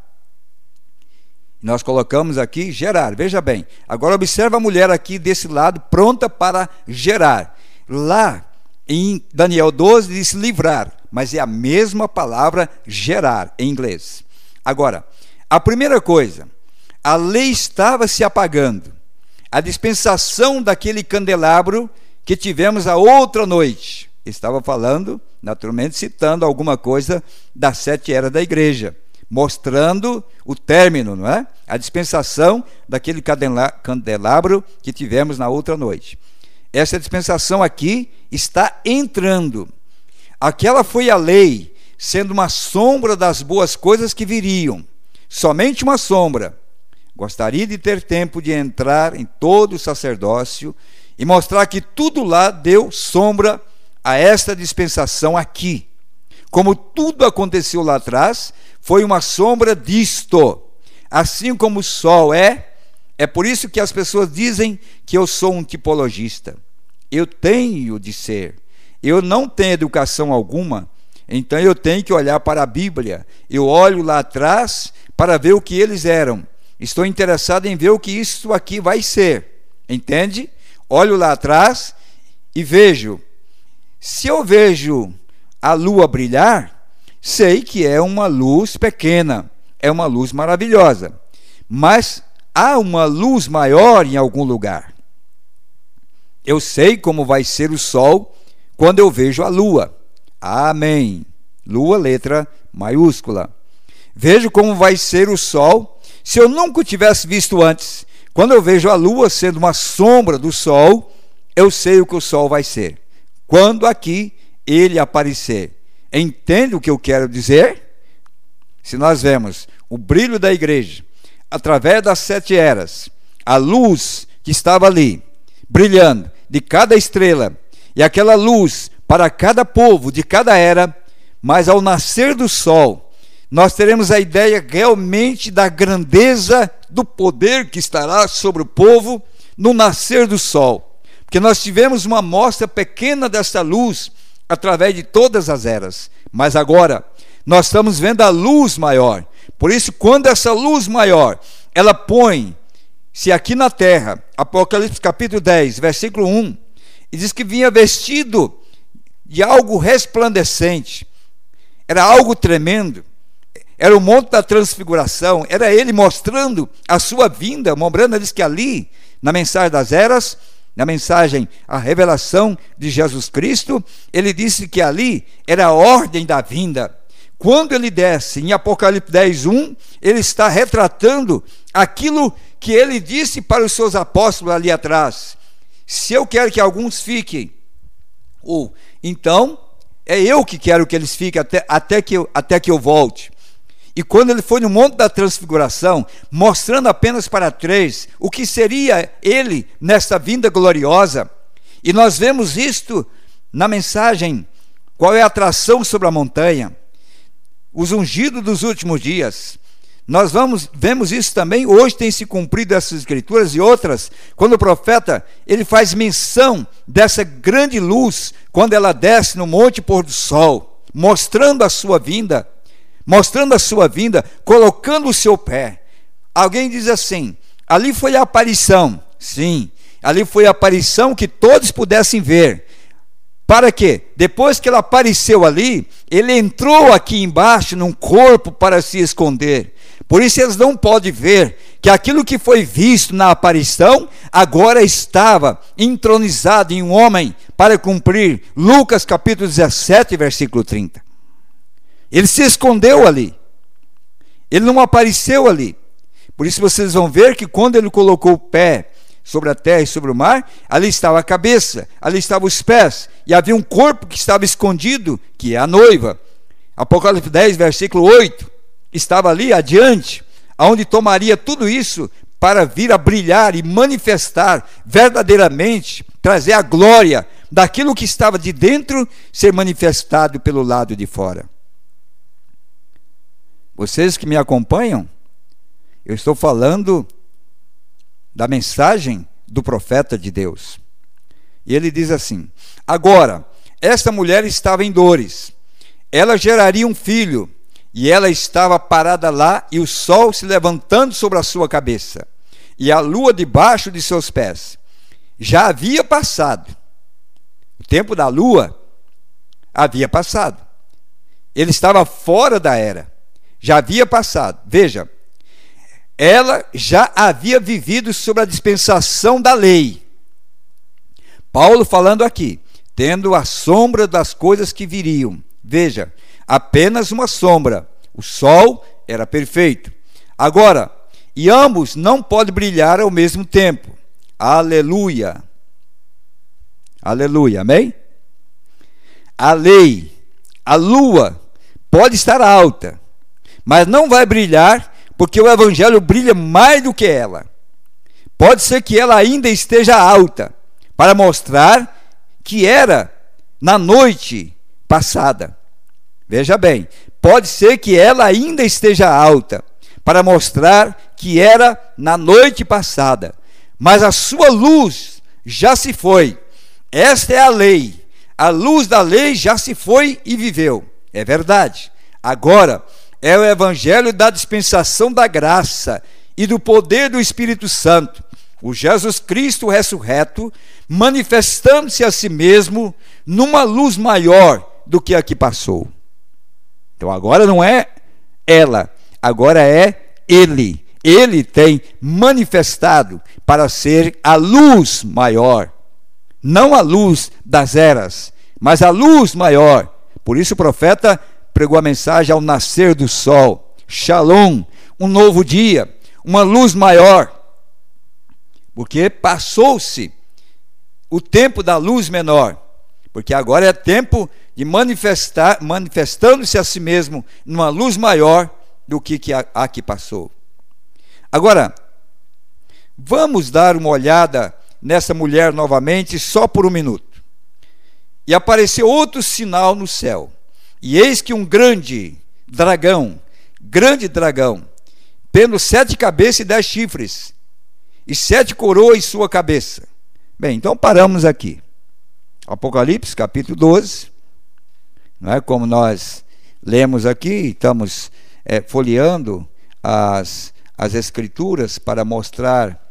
Nós colocamos aqui gerar, veja bem. Agora observa a mulher aqui desse lado, pronta para gerar. Lá em Daniel 12 diz livrar, mas é a mesma palavra gerar em inglês. Agora, a primeira coisa, a lei estava se apagando. A dispensação daquele candelabro que tivemos a outra noite. Estava falando, naturalmente, citando alguma coisa das 7 eras da igreja, mostrando o término, não é? A dispensação daquele candelabro que tivemos na outra noite. Essa dispensação aqui está entrando. Aquela foi a lei, sendo uma sombra das boas coisas que viriam. Somente uma sombra. Gostaria de ter tempo de entrar em todo o sacerdócio e mostrar que tudo lá deu sombra a esta dispensação aqui. Como tudo aconteceu lá atrás, foi uma sombra disto. Assim como o sol é por isso que as pessoas dizem que eu sou um tipologista. Eu tenho de ser. Eu não tenho educação alguma, então eu tenho que olhar para a Bíblia. Eu olho lá atrás para ver o que eles eram. Estou interessado em ver o que isso aqui vai ser. Entende? Olho lá atrás e vejo. Se eu vejo a lua brilhar, sei que é uma luz pequena, é uma luz maravilhosa. Mas há uma luz maior em algum lugar. Eu sei como vai ser o sol quando eu vejo a lua. Amém. Lua, letra maiúscula. Vejo como vai ser o sol se eu nunca o tivesse visto antes. Quando eu vejo a lua sendo uma sombra do sol, eu sei o que o sol vai ser. Quando aqui ele aparecer. Entende o que eu quero dizer? Se nós vemos o brilho da igreja através das 7 eras, a luz que estava ali, brilhando de cada estrela, e aquela luz para cada povo de cada era, mas ao nascer do sol, nós teremos a ideia realmente da grandeza do poder que estará sobre o povo no nascer do sol. Porque nós tivemos uma amostra pequena dessa luz através de todas as eras, mas agora nós estamos vendo a luz maior. Por isso, quando essa luz maior, ela põe-se aqui na terra, Apocalipse capítulo 10, versículo 1, e diz que vinha vestido de algo resplandecente, era algo tremendo, era o monte da transfiguração, era ele mostrando a sua vinda. Mombrana diz que ali, na mensagem das eras, na mensagem a revelação de Jesus Cristo, ele disse que ali era a ordem da vinda. Quando ele desce em Apocalipse 10, 1, ele está retratando aquilo que ele disse para os seus apóstolos ali atrás. Se eu quero que alguns fiquem, ou então é eu que quero que eles fiquem até que eu volte. E quando ele foi no Monte da Transfiguração, mostrando apenas para 3 o que seria ele nesta vinda gloriosa, e nós vemos isto na mensagem, qual é a atração sobre a montanha, os ungidos dos últimos dias. Nós vemos isso também, hoje tem se cumprido essas escrituras e outras, quando o profeta ele faz menção dessa grande luz, quando ela desce no monte pôr do sol, mostrando a sua vinda, colocando o seu pé. Alguém diz assim, ali foi a aparição. Sim, ali foi a aparição que todos pudessem ver. Para quê? Depois que ela apareceu ali, ele entrou aqui embaixo num corpo para se esconder. Por isso eles não podem ver que aquilo que foi visto na aparição agora estava entronizado em um homem para cumprir Lucas capítulo 17, versículo 30. Ele se escondeu ali. Ele não apareceu ali. Por isso vocês vão ver que quando ele colocou o pé sobre a terra e sobre o mar, ali estava a cabeça, ali estavam os pés, e havia um corpo que estava escondido, que é a noiva. Apocalipse 10, versículo 8, estava ali adiante, aonde tomaria tudo isso para vir a brilhar e manifestar verdadeiramente, trazer a glória daquilo que estava de dentro, ser manifestado pelo lado de fora. Vocês que me acompanham, eu estou falando da mensagem do profeta de Deus. E ele diz assim: agora, esta mulher estava em dores. Ela geraria um filho, e ela estava parada lá, e o sol se levantando sobre a sua cabeça, e a lua debaixo de seus pés. Já havia passado. O tempo da lua havia passado. Ele estava fora da era. Já havia passado. Veja, ela já havia vivido sob a dispensação da lei. Paulo falando aqui, tendo a sombra das coisas que viriam. Veja, apenas uma sombra. O sol era perfeito. Agora, e ambos não podem brilhar ao mesmo tempo. Aleluia. Aleluia, amém? A lei, a lua, pode estar alta, mas não vai brilhar, porque o evangelho brilha mais do que ela. Pode ser que ela ainda esteja alta, para mostrar que era na noite passada. Veja bem, pode ser que ela ainda esteja alta, para mostrar que era na noite passada, mas a sua luz já se foi. Esta é a lei. A luz da lei já se foi e viveu. É verdade. Agora é o evangelho da dispensação da graça e do poder do Espírito Santo. O Jesus Cristo ressurreto, manifestando-se a si mesmo numa luz maior do que a que passou. Então agora não é ela, agora é ele. Ele tem manifestado para ser a luz maior. Não a luz das eras, mas a luz maior. Por isso o profeta pregou a mensagem ao nascer do sol. Shalom, um novo dia, uma luz maior. Porque passou-se o tempo da luz menor. Porque agora é tempo de manifestando-se a si mesmo numa luz maior do que a que passou. Agora, vamos dar uma olhada nessa mulher novamente, só por um minuto. E apareceu outro sinal no céu, e eis que um grande dragão, tendo 7 cabeças e 10 chifres, e 7 coroas em sua cabeça. Bem, então paramos aqui. Apocalipse, capítulo 12, não é? Como nós lemos aqui, estamos folheando as escrituras para mostrar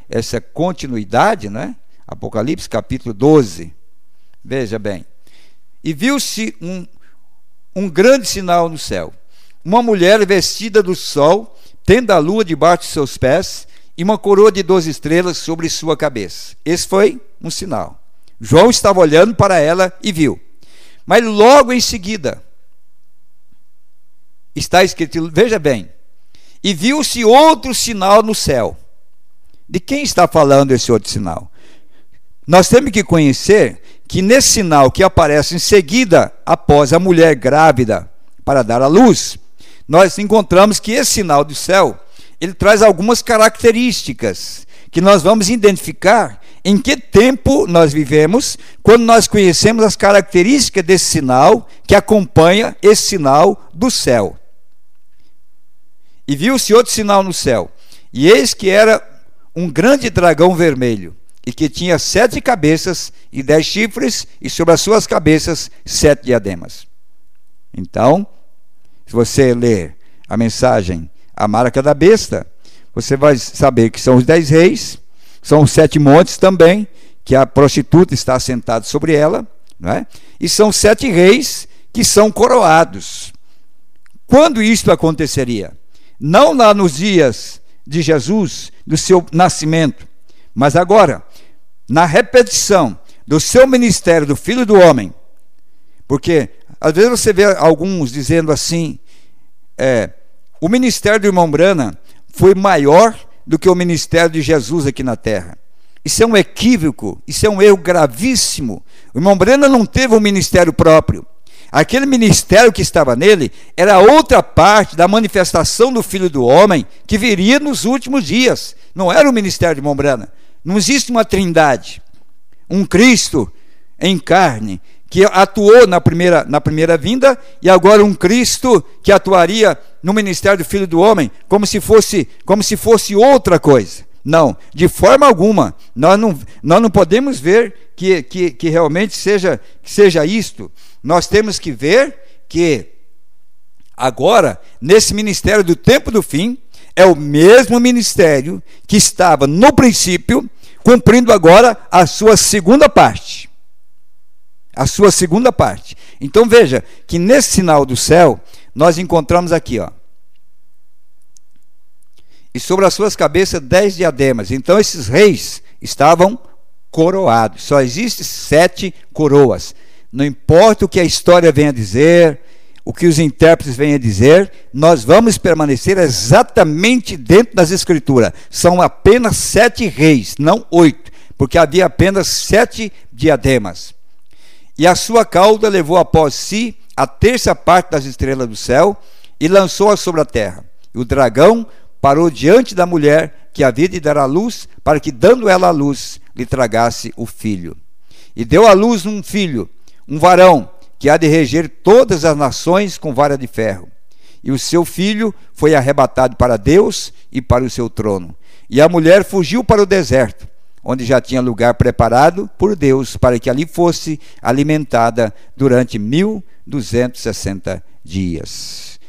essa continuidade, né? Apocalipse capítulo 12. Veja bem. E viu-se um grande sinal no céu. Uma mulher vestida do sol, tendo a lua debaixo de seus pés, e uma coroa de 12 estrelas sobre sua cabeça. Esse foi um sinal. João estava olhando para ela e viu. Mas logo em seguida, está escrito, veja bem, e viu-se outro sinal no céu. De quem está falando esse outro sinal? Nós temos que conhecer que nesse sinal que aparece em seguida, após a mulher grávida para dar à luz, nós encontramos que esse sinal do céu, ele traz algumas características que nós vamos identificar em que tempo nós vivemos, quando nós conhecemos as características desse sinal que acompanha esse sinal do céu. E viu-se outro sinal no céu, e eis que era um grande dragão vermelho, e que tinha 7 cabeças e 10 chifres, e sobre as suas cabeças 7 diademas. Então, se você ler a mensagem A Marca da Besta, você vai saber que são os 10 reis, são os 7 montes também, que a prostituta está assentada sobre ela, não é? E são 7 reis que são coroados. Quando isto aconteceria? Não lá nos dias de Jesus, do seu nascimento, mas agora, na repetição do seu ministério do Filho do Homem. Porque às vezes você vê alguns dizendo assim, o ministério do irmão Branham foi maior do que o ministério de Jesus aqui na terra. Isso é um equívoco, isso é um erro gravíssimo. O irmão Branham não teve um ministério próprio. Aquele ministério que estava nele era outra parte da manifestação do Filho do Homem que viria nos últimos dias. Não era o ministério de irmão Branham. Não existe uma trindade. Um Cristo em carne que atuou na primeira vinda, e agora um Cristo que atuaria no ministério do Filho do Homem como se fosse outra coisa. Não, de forma alguma. Nós não podemos ver que realmente seja isto. Nós temos que ver que agora, nesse ministério do tempo do fim, é o mesmo ministério que estava no princípio, cumprindo agora a sua segunda parte. A sua segunda parte. Então veja que nesse sinal do céu, nós encontramos aqui, ó. E sobre as suas cabeças 10 diademas. Então esses reis estavam coroados. Só existem 7 coroas. Não importa o que a história venha dizer, o que os intérpretes venham dizer, nós vamos permanecer exatamente dentro das Escrituras. São apenas 7 reis, não 8, porque havia apenas 7 diademas. E a sua cauda levou após si a terça parte das estrelas do céu e lançou-as sobre a terra. E o dragão parou diante da mulher que havia de dar à luz, para que, dando ela à luz, lhe tragasse o filho. E deu à luz um filho, um varão, que há de reger todas as nações com vara de ferro. E o seu filho foi arrebatado para Deus e para o seu trono. E a mulher fugiu para o deserto, onde já tinha lugar preparado por Deus, para que ali fosse alimentada durante 1260 dias.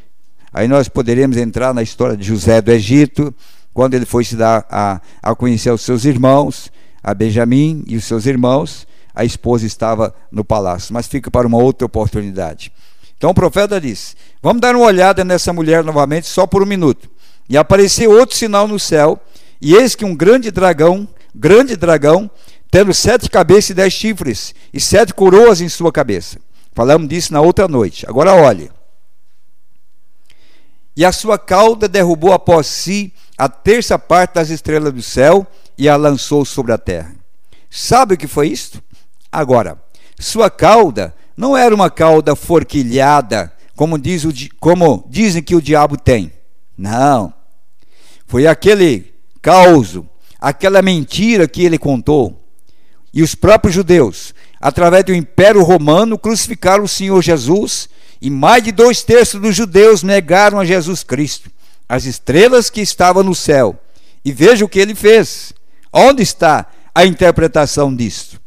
Aí nós poderemos entrar na história de José do Egito, quando ele foi se dar a conhecer aos seus irmãos, a Benjamim e os seus irmãos. A esposa estava no palácio, mas fica para uma outra oportunidade. Então o profeta diz: vamos dar uma olhada nessa mulher novamente, só por um minuto. E apareceu outro sinal no céu, e eis que um grande dragão, tendo 7 cabeças e 10 chifres, e 7 coroas em sua cabeça. Falamos disso na outra noite. Agora olhe. E a sua cauda derrubou após si a terça parte das estrelas do céu, e a lançou sobre a terra. Sabe o que foi isto? Agora, sua cauda não era uma cauda forquilhada, como dizem que o diabo tem. Não. Foi aquele causo, aquela mentira que ele contou. E os próprios judeus, através do Império Romano, crucificaram o Senhor Jesus, e mais de 2/3 dos judeus negaram a Jesus Cristo, as estrelas que estavam no céu. E veja o que ele fez. Onde está a interpretação disto?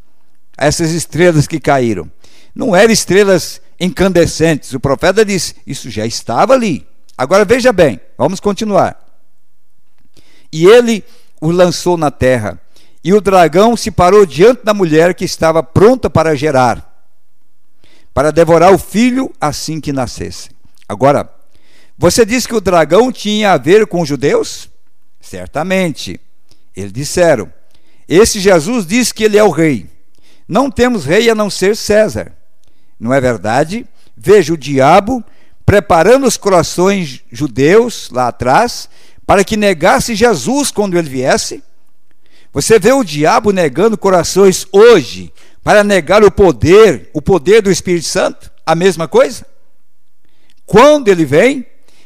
Essas estrelas que caíram não eram estrelas incandescentes. O profeta disse: isso já estava ali. Agora veja bem, vamos continuar. E ele o lançou na terra, e o dragão se parou diante da mulher que estava pronta para gerar, para devorar o filho assim que nascesse. Agora, você disse que o dragão tinha a ver com os judeus? Certamente. Eles disseram: esse Jesus diz que ele é o rei. Não temos rei a não ser César. Não é verdade? Veja o diabo preparando os corações judeus lá atrás, para que negasse Jesus quando ele viesse. Você vê o diabo negando corações hoje, para negar o poder do Espírito Santo? A mesma coisa? Quando ele vem,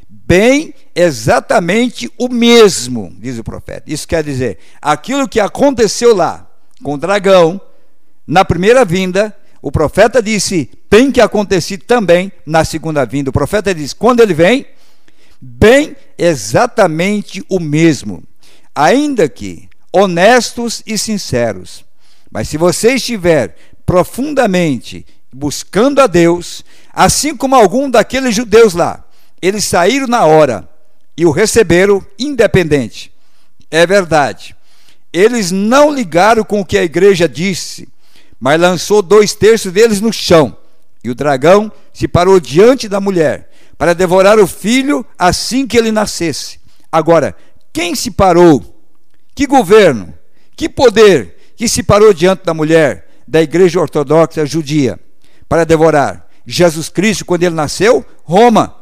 bem exatamente o mesmo, diz o profeta. Isso quer dizer, aquilo que aconteceu lá com o dragão, na primeira vinda, o profeta disse, tem que acontecer também na segunda vinda. O profeta diz, quando ele vem, bem exatamente o mesmo, ainda que honestos e sinceros. Mas se você estiver profundamente buscando a Deus, assim como algum daqueles judeus lá, eles saíram na hora e o receberam independente. É verdade. Eles não ligaram com o que a igreja disse, mas lançou 2/3 deles no chão. E o dragão se parou diante da mulher para devorar o filho assim que ele nascesse. Agora, quem se parou? Que governo? Que poder que se parou diante da mulher da igreja ortodoxa judia para devorar? Jesus Cristo, quando ele nasceu? Roma.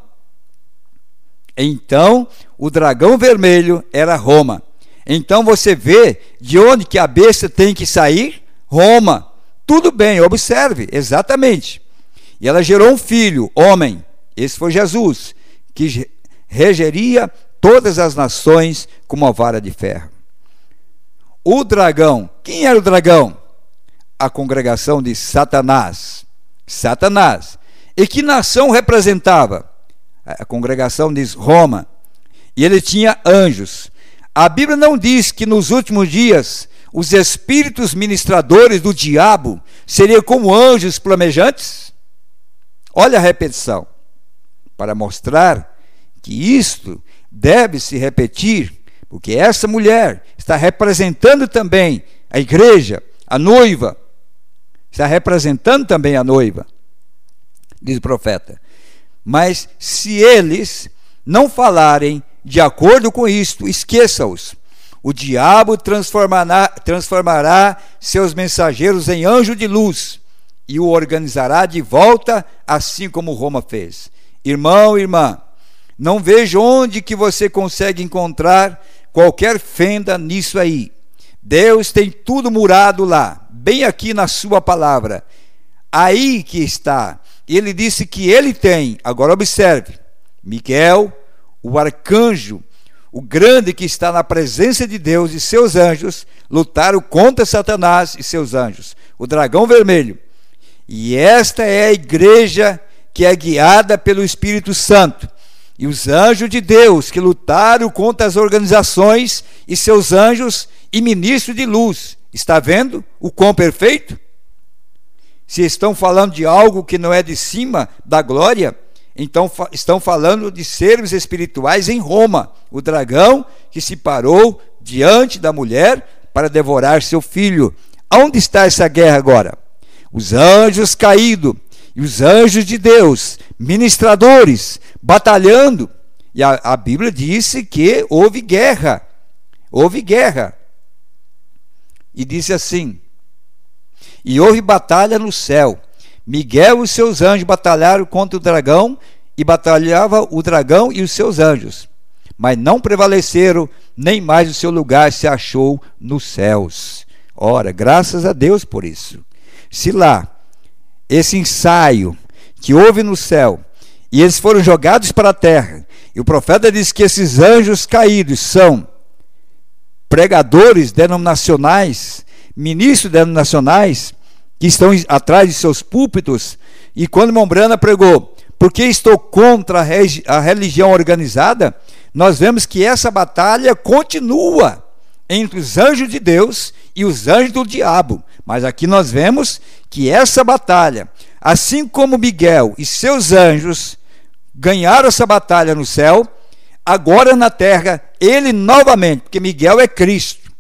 Então, o dragão vermelho era Roma. Então você vê de onde que a besta tem que sair? Roma. Tudo bem, observe, exatamente. E ela gerou um filho, homem. Esse foi Jesus, que regeria todas as nações com uma vara de ferro. O dragão, quem era o dragão? A congregação de Satanás. Satanás. E que nação representava? A congregação diz Roma. E ele tinha anjos. A Bíblia não diz que nos últimos dias os espíritos ministradores do diabo seriam como anjos flamejantes? Olha a repetição, para mostrar que isto deve se repetir, porque essa mulher está representando também a igreja, a noiva, está representando também a noiva, diz o profeta. Mas se eles não falarem de acordo com isto, esqueça-os. O diabo transformará seus mensageiros em anjo de luz e o organizará de volta, assim como Roma fez. Irmão, irmã, não vejo onde que você consegue encontrar qualquer fenda nisso aí. Deus tem tudo murado lá, bem aqui na sua palavra. Aí que está. Ele disse que ele tem, agora observe, Miguel, o arcanjo, o grande que está na presença de Deus e seus anjos, lutaram contra Satanás e seus anjos, o dragão vermelho. E esta é a igreja que é guiada pelo Espírito Santo. E os anjos de Deus que lutaram contra as organizações e seus anjos e ministros de luz. Está vendo o quão perfeito? Se estão falando de algo que não é de cima da glória, então estão falando de seres espirituais em Roma, o dragão que se parou diante da mulher para devorar seu filho. Onde está essa guerra agora? Os anjos caídos e os anjos de Deus, ministradores, batalhando. E a Bíblia disse que houve guerra. Houve guerra. E disse assim: e houve batalha no céu. Miguel e os seus anjos batalharam contra o dragão, e batalhava o dragão e os seus anjos, mas não prevaleceram, nem mais o seu lugar se achou nos céus. Ora, graças a Deus por isso. Se lá, esse ensaio que houve no céu, e eles foram jogados para a terra, e o profeta diz que esses anjos caídos são pregadores denominacionais, ministros denominacionais, que estão atrás de seus púlpitos. E quando Mombrana pregou, porque estou contra a religião organizada, nós vemos que essa batalha continua entre os anjos de Deus e os anjos do diabo. Mas aqui nós vemos que essa batalha, assim como Miguel e seus anjos ganharam essa batalha no céu, agora na terra, ele novamente, porque Miguel é Cristo,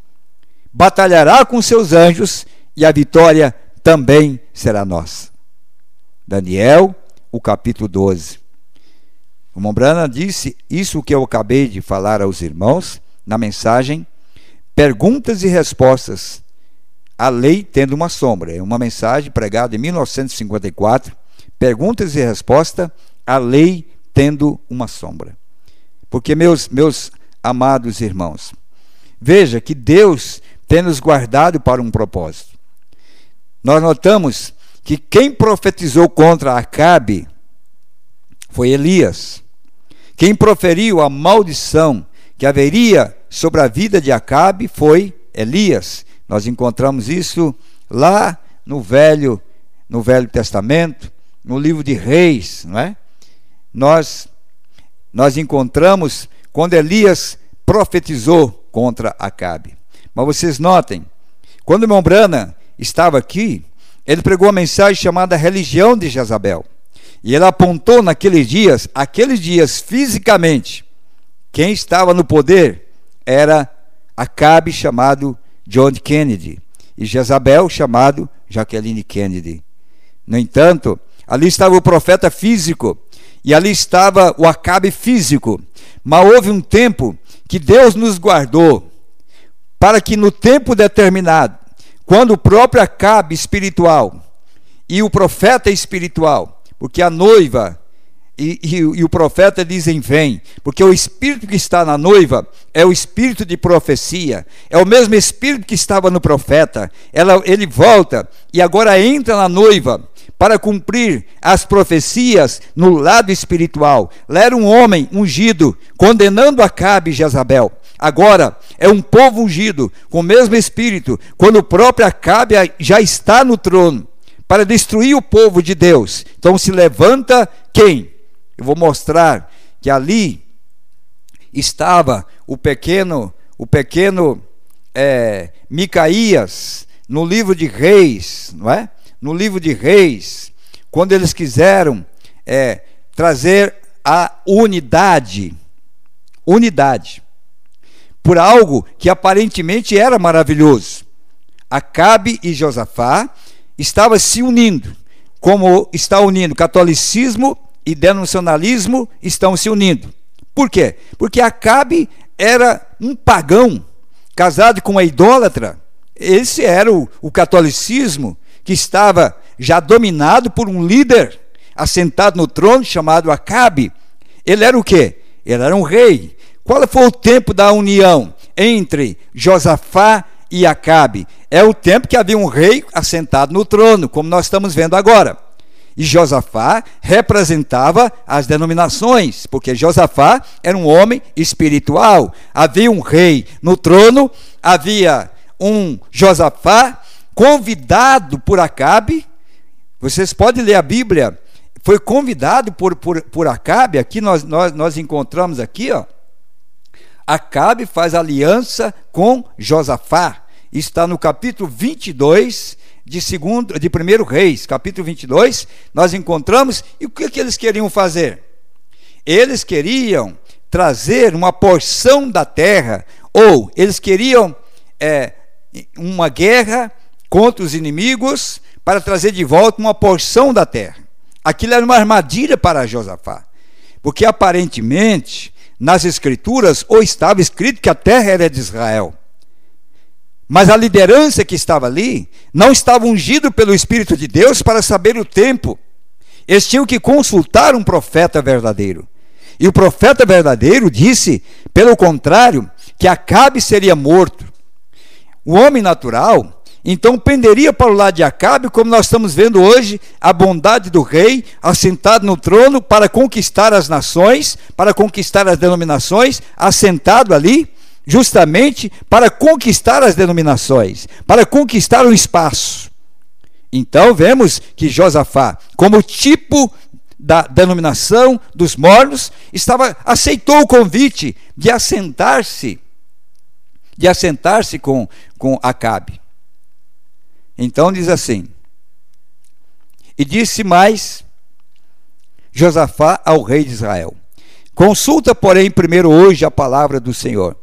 batalhará com seus anjos e a vitória também será nossa. Daniel, o capítulo 12. O Mombrana disse isso que eu acabei de falar aos irmãos na mensagem Perguntas e Respostas, a lei tendo uma sombra. É uma mensagem pregada em 1954. Perguntas e Respostas, a lei tendo uma sombra. Porque, meus amados irmãos, veja que Deus tem nos guardado para um propósito. Nós notamos que quem profetizou contra Acabe foi Elias. Quem proferiu a maldição que haveria sobre a vida de Acabe foi Elias. Nós encontramos isso lá no Velho Testamento, no livro de Reis, não é? Nós encontramos quando Elias profetizou contra Acabe. Mas vocês notem, quando Mombrana estava aqui, ele pregou uma mensagem chamada Religião de Jezabel. E ele apontou aqueles dias fisicamente, quem estava no poder era Acabe, chamado John Kennedy, e Jezabel, chamado Jacqueline Kennedy. No entanto, ali estava o profeta físico, e ali estava o Acabe físico. Mas houve um tempo que Deus nos guardou, para que no tempo determinado, quando o próprio Acabe espiritual e o profeta espiritual, porque a noiva e o profeta dizem vem, porque o espírito que está na noiva é o espírito de profecia, é o mesmo espírito que estava no profeta. Ele volta e agora entra na noiva para cumprir as profecias no lado espiritual. Lá era um homem ungido, condenando Acabe e Jezabel. Agora é um povo ungido, com o mesmo espírito, quando o próprio Acabe já está no trono, para destruir o povo de Deus. Então se levanta quem? Eu vou mostrar que ali estava o pequeno o pequeno Micaías, no livro de Reis, não é? No livro de Reis, quando eles quiseram trazer a unidade, por algo que aparentemente era maravilhoso. Acabe e Josafá estavam se unindo, como está unindo catolicismo e denominacionalismo estão se unindo. Por quê? Porque Acabe era um pagão, casado com uma idólatra. Esse era o catolicismo, que estava já dominado por um líder assentado no trono chamado Acabe. Ele era o quê? Ele era um rei. Qual foi o tempo da união entre Josafá e Acabe? É o tempo que havia um rei assentado no trono, como nós estamos vendo agora. E Josafá representava as denominações, porque Josafá era um homem espiritual. Havia um rei no trono, havia um Josafá convidado por Acabe. Vocês podem ler a Bíblia. Foi convidado por Acabe. Aqui nós encontramos aqui, ó. Acabe faz aliança com Josafá. Está no capítulo 22 de 1 Reis, capítulo 22, nós encontramos. E o que eles queriam fazer? Eles queriam trazer uma porção da terra, ou eles queriam uma guerra contra os inimigos para trazer de volta uma porção da terra. Aquilo era uma armadilha para Josafá, porque aparentemente nas escrituras ou estava escrito que a terra era de Israel, mas a liderança que estava ali não estava ungido pelo Espírito de Deus para saber o tempo. Eles tinham que consultar um profeta verdadeiro. E o profeta verdadeiro disse, pelo contrário, que Acabe seria morto. O homem natural, então, penderia para o lado de Acabe, como nós estamos vendo hoje, a bondade do rei, assentado no trono para conquistar as nações, para conquistar as denominações, assentado ali, justamente para conquistar as denominações, para conquistar o espaço. Então vemos que Josafá, como tipo da denominação dos mornos, aceitou o convite de assentar-se com Acabe. Então diz assim: e disse mais Josafá ao rei de Israel: consulta, porém, primeiro hoje a palavra do Senhor.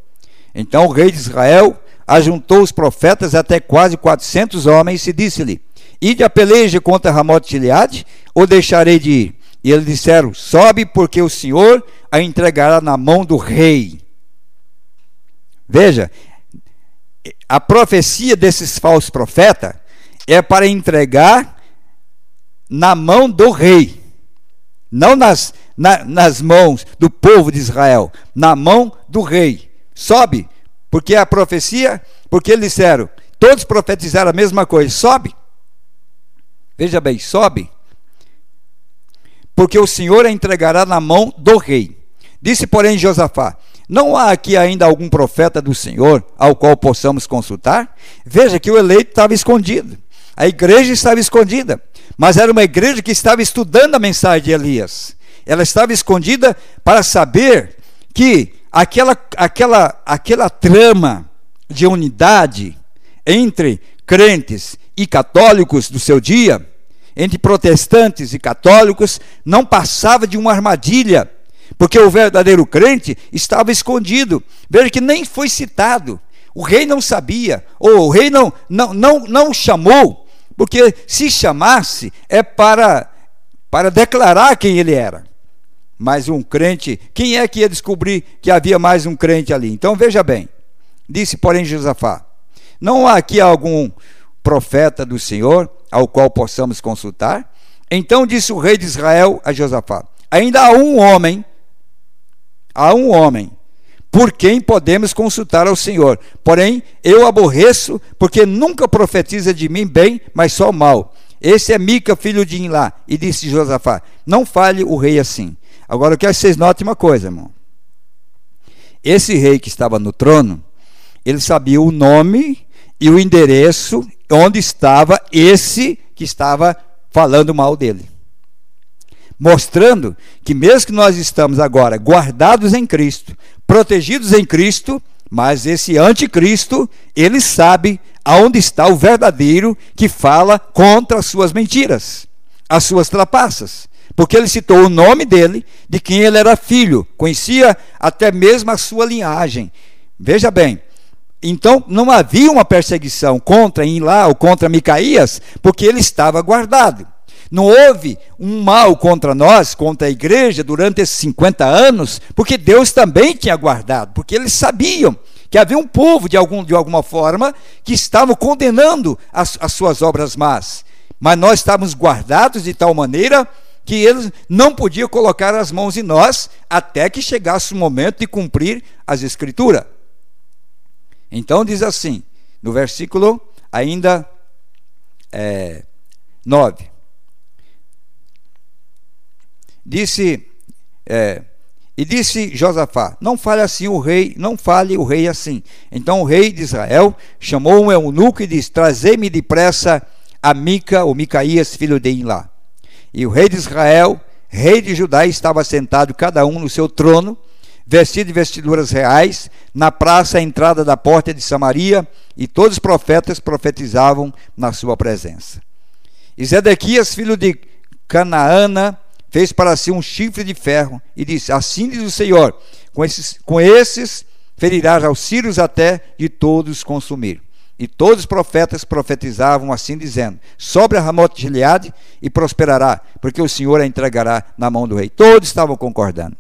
Então o rei de Israel ajuntou os profetas até quase 400 homens e disse-lhe: ide a peleja contra Ramote Gileade, ou deixarei de ir? E eles disseram: sobe, porque o Senhor a entregará na mão do rei. Veja, a profecia desses falsos profetas é para entregar na mão do rei, não nas mãos do povo de Israel, na mão do rei. Sobe, porque a profecia, porque eles disseram, todos profetizaram a mesma coisa: sobe. Veja bem, sobe, porque o Senhor a entregará na mão do rei. Disse, porém, Josafá: não há aqui ainda algum profeta do Senhor ao qual possamos consultar? Veja que o eleito estava escondido, a igreja estava escondida, mas era uma igreja que estava estudando a mensagem de Elias. Ela estava escondida para saber que aquela trama de unidade entre crentes e católicos do seu dia, entre protestantes e católicos, não passava de uma armadilha, porque o verdadeiro crente estava escondido. Veja que nem foi citado. O rei não sabia, ou o rei não chamou, porque se chamasse é para declarar quem ele era. Mas um crente, quem é que ia descobrir que havia mais um crente ali? Então veja bem, disse, porém, Josafá: não há aqui algum profeta do Senhor ao qual possamos consultar? Então disse o rei de Israel a Josafá: ainda há um homem por quem podemos consultar ao Senhor, porém eu aborreço, porque nunca profetiza de mim bem, mas só mal. Esse é Mica, filho de Imlá. E disse Josafá: não fale o rei assim. Agora eu quero que vocês notem uma coisa, irmão. Esse rei que estava no trono, ele sabia o nome e o endereço onde estava esse que estava falando mal dele, mostrando que mesmo que nós estamos agora guardados em Cristo, protegidos em Cristo, Mas esse anticristo, ele sabe aonde está o verdadeiro que fala contra as suas mentiras, as suas trapaças. Porque ele citou o nome dele, de quem ele era filho, conhecia até mesmo a sua linhagem. Veja bem, então não havia uma perseguição contra Enlá ou contra Micaías, porque ele estava guardado. Não houve um mal contra nós, contra a igreja, durante esses 50 anos, porque Deus também tinha guardado, porque eles sabiam que havia um povo, de alguma forma, que estavam condenando as suas obras más. Mas nós estávamos guardados de tal maneira que eles não podiam colocar as mãos em nós, até que chegasse o momento de cumprir as Escrituras. Então diz assim, no versículo ainda 9. Disse Josafá: não fale o rei assim. Então o rei de Israel chamou um eunuco e disse: trazei-me depressa a Mica, ou Micaías, filho de Enlá. E o rei de Israel, rei de Judá, estava sentado cada um no seu trono, vestido de vestiduras reais, na praça à entrada da porta de Samaria, e todos os profetas profetizavam na sua presença. E Zedequias, filho de Canaana, fez para si um chifre de ferro e disse: assim diz o Senhor, com esses ferirás aos sírios até de todos consumir. E todos os profetas profetizavam assim dizendo: sobre a Ramote de Gileade e prosperará, porque o Senhor a entregará na mão do rei. Todos estavam concordando,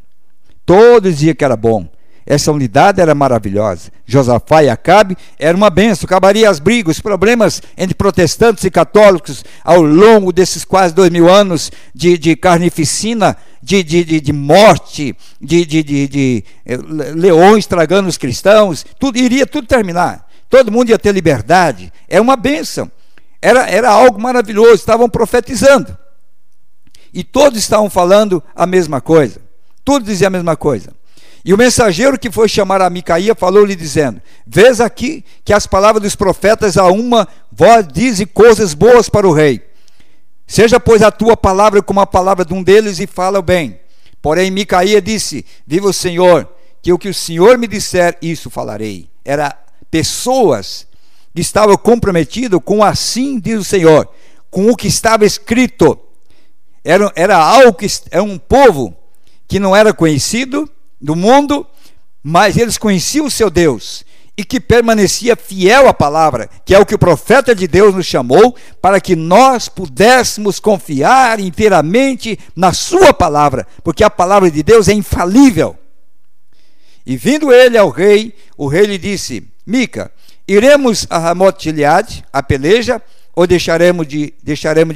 todos diziam que era bom. Essa unidade era maravilhosa. Josafá e Acabe era uma bênção. Acabaria as brigas, os problemas entre protestantes e católicos ao longo desses quase 2000 anos de carnificina, de morte, de leões tragando os cristãos. Iria tudo terminar. Todo mundo ia ter liberdade. É uma bênção. Era algo maravilhoso. Estavam profetizando. E todos estavam falando a mesma coisa. Todos diziam a mesma coisa. E o mensageiro que foi chamar a Micaías falou-lhe dizendo: vês aqui que as palavras dos profetas a uma voz dizem coisas boas para o rei. Seja, pois, a tua palavra como a palavra de um deles e fala bem. Porém Micaías disse: viva o Senhor, que o Senhor me disser, isso falarei. Era pessoas que estavam comprometidas com assim diz o Senhor, com o que estava escrito. Era algo era um povo que não era conhecido do mundo, mas eles conheciam o seu Deus e que permanecia fiel à palavra, que é o que o profeta de Deus nos chamou, para que nós pudéssemos confiar inteiramente na sua palavra, porque a palavra de Deus é infalível. E vindo ele ao rei, o rei lhe disse: Mica, iremos a Ramote de Gileade, a peleja, ou deixaremos de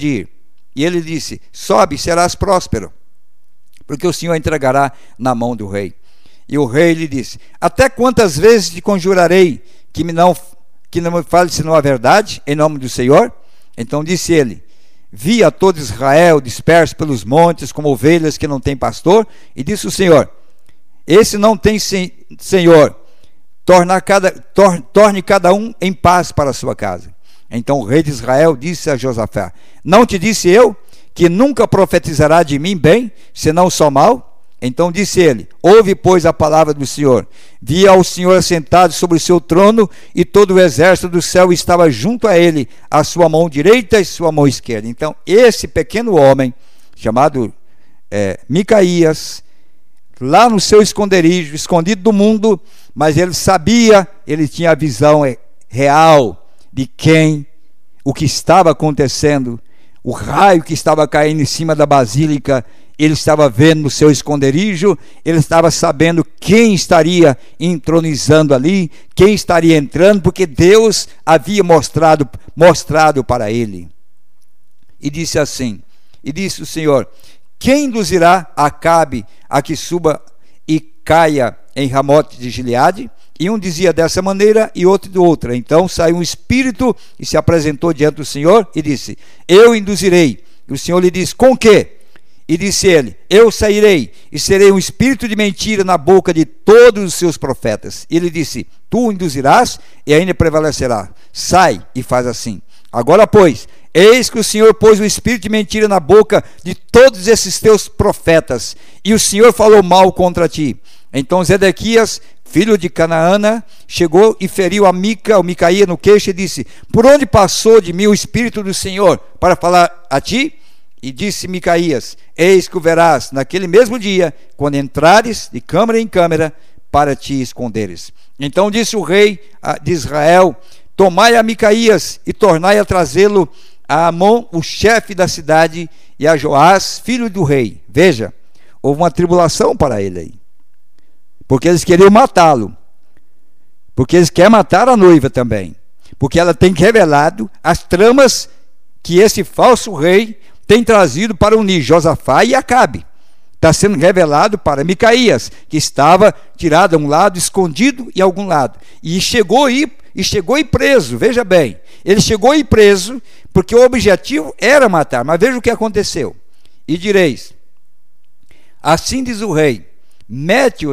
ir? E ele disse: sobe, serás próspero, porque o Senhor entregará na mão do rei. E o rei lhe disse: até quantas vezes te conjurarei que não me fale senão a verdade, em nome do Senhor? Então disse ele: vi a todo Israel disperso pelos montes como ovelhas que não têm pastor. E disse o Senhor: esse não tem Senhor, torne cada um em paz para a sua casa. Então o rei de Israel disse a Josafá: não te disse eu que nunca profetizará de mim bem, senão só mal? Então disse ele: ouve, pois, a palavra do Senhor. Vi ao Senhor assentado sobre o seu trono, e todo o exército do céu estava junto a ele, a sua mão direita e sua mão esquerda. Então esse pequeno homem, chamado Micaías, lá no seu esconderijo, escondido do mundo, mas ele sabia, ele tinha a visão real de o que estava acontecendo, o raio que estava caindo em cima da basílica. Ele estava vendo no seu esconderijo, ele estava sabendo quem estaria entronizando ali, quem estaria entrando, porque Deus havia mostrado para ele. E disse assim, e disse o Senhor: quem induzirá Acabe a que suba e caia em Ramote de Gileade? E um dizia dessa maneira e outro de outra. Então saiu um espírito e se apresentou diante do Senhor e disse: eu induzirei. E o Senhor lhe disse: com quê? E disse ele: eu sairei e serei um espírito de mentira na boca de todos os seus profetas. E ele disse: tu induzirás e ainda prevalecerá. Sai e faz assim. Agora, pois, eis que o Senhor pôs o espírito de mentira na boca de todos esses teus profetas, e o Senhor falou mal contra ti. Então Zedequias, filho de Canaana, chegou e feriu a Micaías no queixo e disse: por onde passou de mim o espírito do Senhor para falar a ti? E disse Micaías: eis que o verás naquele mesmo dia, quando entrares de câmara em câmara, para te esconderes. Então disse o rei de Israel: tomai a Micaías e tornai a trazê-lo a Amon, o chefe da cidade, e a Joás, filho do rei. Veja, houve uma tribulação para ele aí, porque eles queriam matá-lo, porque eles querem matar a noiva também, porque ela tem revelado as tramas que esse falso rei tem trazido para unir Josafá e Acabe. Está sendo revelado para Micaías, que estava tirado a um lado, escondido em algum lado, e chegou e preso. Veja bem, ele chegou e preso porque o objetivo era matar. Mas veja o que aconteceu. E direis: assim diz o rei, mete-o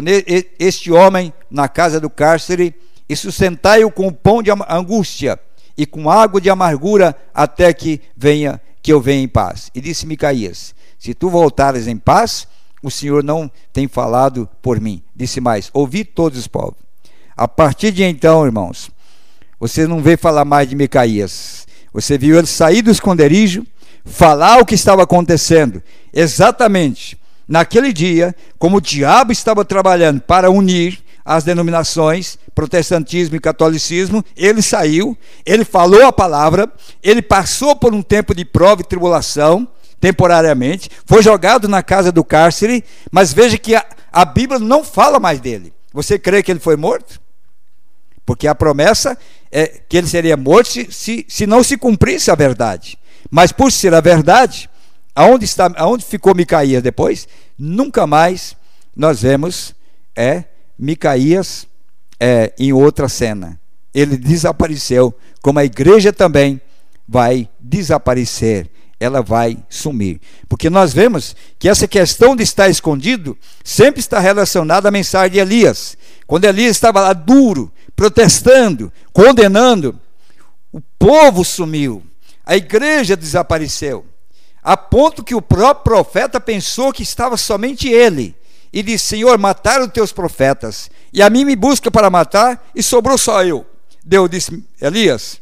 este homem na casa do cárcere e sustentai-o com pão de angústia e com água de amargura até que eu venha em paz. E disse Micaías: se tu voltares em paz, o Senhor não tem falado por mim. Disse mais: ouvi todos os povos. A partir de então, irmãos, você não vê falar mais de Micaías. Você viu ele sair do esconderijo, falar o que estava acontecendo. Exatamente naquele dia, como o diabo estava trabalhando para unir as denominações, protestantismo e catolicismo, ele saiu, ele falou a palavra, ele passou por um tempo de prova e tribulação, temporariamente, foi jogado na casa do cárcere, mas veja que a Bíblia não fala mais dele. Você crê que ele foi morto? Porque a promessa é que ele seria morto se não se cumprisse a verdade. Mas por ser a verdade, aonde ficou Micaías depois? Nunca mais nós vemos Micaías em outra cena. Ele desapareceu, como a igreja também vai desaparecer. Ela vai sumir, porque nós vemos que essa questão de estar escondido sempre está relacionada à mensagem de Elias. Quando Elias estava lá duro, protestando, condenando, o povo sumiu, a igreja desapareceu, a ponto que o próprio profeta pensou que estava somente ele, e disse: Senhor, mataram os teus profetas, e a mim me busca para matar, e sobrou só eu. Deus disse: Elias,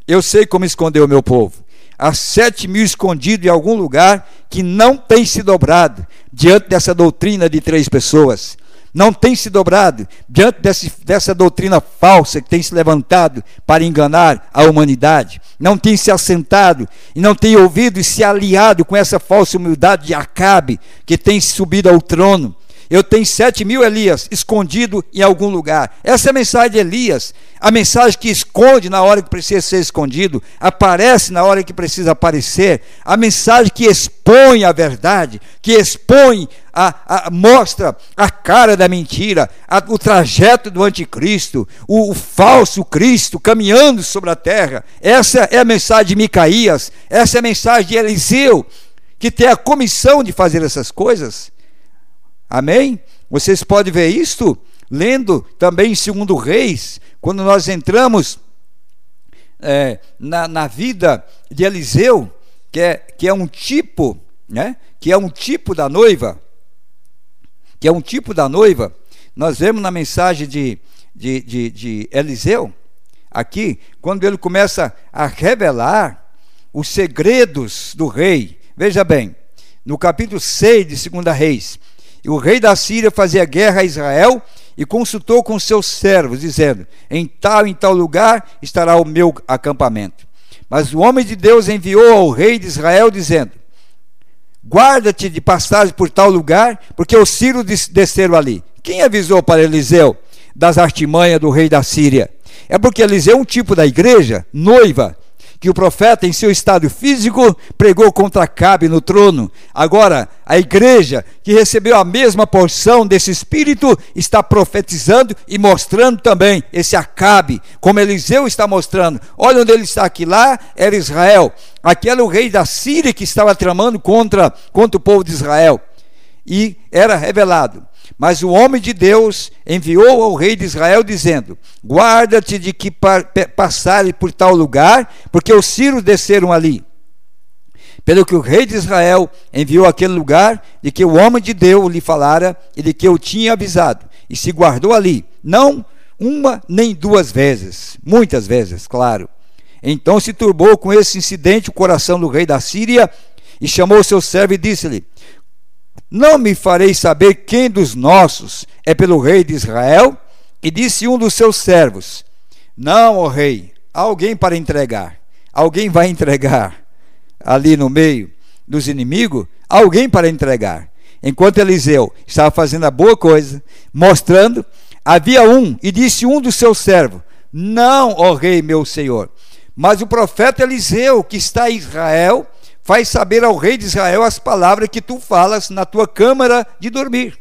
eu sei como esconder o meu povo. Há 7.000 escondidos em algum lugar que não tem se dobrado diante dessa doutrina de 3 pessoas. Não tem se dobrado diante dessa doutrina falsa que tem se levantado para enganar a humanidade. Não tem se assentado e não tem ouvido e se aliado com essa falsa humildade de Acabe, que tem subido ao trono. Eu tenho 7.000 Elias escondido em algum lugar. Essa é a mensagem de Elias, a mensagem que esconde na hora que precisa ser escondido, aparece na hora que precisa aparecer, a mensagem que expõe a verdade, que expõe, mostra a cara da mentira, o trajeto do anticristo, o falso Cristo caminhando sobre a terra. Essa é a mensagem de Micaías, essa é a mensagem de Eliseu, que tem a comissão de fazer essas coisas. Amém? Vocês podem ver isto lendo também em 2 Reis, quando nós entramos na vida de Eliseu, que é um tipo, né? Que é um tipo da noiva, nós vemos na mensagem de Eliseu, aqui, quando ele começa a revelar os segredos do rei. Veja bem, no capítulo 6 de 2 Reis, e o rei da Síria fazia guerra a Israel e consultou com seus servos, dizendo: em tal lugar estará o meu acampamento. Mas o homem de Deus enviou ao rei de Israel, dizendo: guarda-te de passagem por tal lugar, porque os sírios desceram ali. Quem avisou para Eliseu das artimanhas do rei da Síria? É porque Eliseu é um tipo da igreja, noiva, que o profeta, em seu estado físico, pregou contra Acabe no trono. Agora, a igreja, que recebeu a mesma porção desse espírito, está profetizando e mostrando também esse Acabe, como Eliseu está mostrando. Olha onde ele está aqui, lá era Israel. Aqui era o rei da Síria que estava tramando contra o povo de Israel. E era revelado. Mas o homem de Deus enviou ao rei de Israel, dizendo: guarda-te de que passares por tal lugar, porque os sírios desceram ali. Pelo que o rei de Israel enviou àquele lugar, de que o homem de Deus lhe falara, e de que eu tinha avisado, e se guardou ali, não uma nem duas vezes, muitas vezes, claro. Então se turbou com esse incidente o coração do rei da Síria, e chamou seu servo e disse-lhe: não me farei saber quem dos nossos é pelo rei de Israel? E disse um dos seus servos: não, ó rei, há alguém para entregar. Alguém vai entregar ali no meio dos inimigos, alguém para entregar. Enquanto Eliseu estava fazendo a boa coisa, mostrando, havia um, e disse um dos seus servos: não, ó rei meu senhor, mas o profeta Eliseu, que está em Israel, faz saber ao rei de Israel as palavras que tu falas na tua câmara de dormir.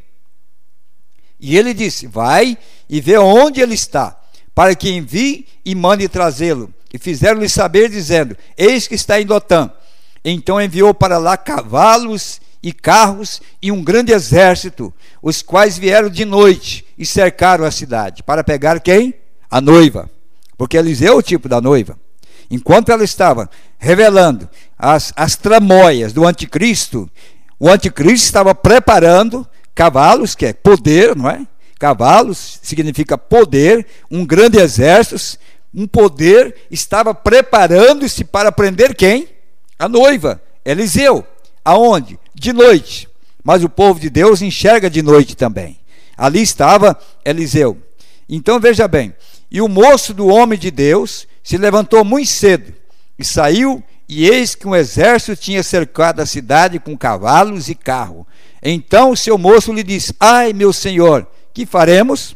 E ele disse: vai e vê onde ele está, para que envie e mande trazê-lo. E fizeram-lhe saber, dizendo: eis que está em Dotã. Então enviou para lá cavalos e carros e um grande exército, os quais vieram de noite e cercaram a cidade. Para pegar quem? A noiva. Porque Eliseu é o tipo da noiva. Enquanto ela estava revelando as tramóias do anticristo, o anticristo estava preparando cavalos, que é poder, não é? Cavalos significa poder, um grande exército, um poder, estava preparando-se para prender quem? A noiva, Eliseu. Aonde? De noite. Mas o povo de Deus enxerga de noite também. Ali estava Eliseu. Então veja bem, e o moço do homem de Deus se levantou muito cedo e saiu, e eis que um exército tinha cercado a cidade com cavalos e carro. Então o seu moço lhe disse: ai meu senhor, que faremos?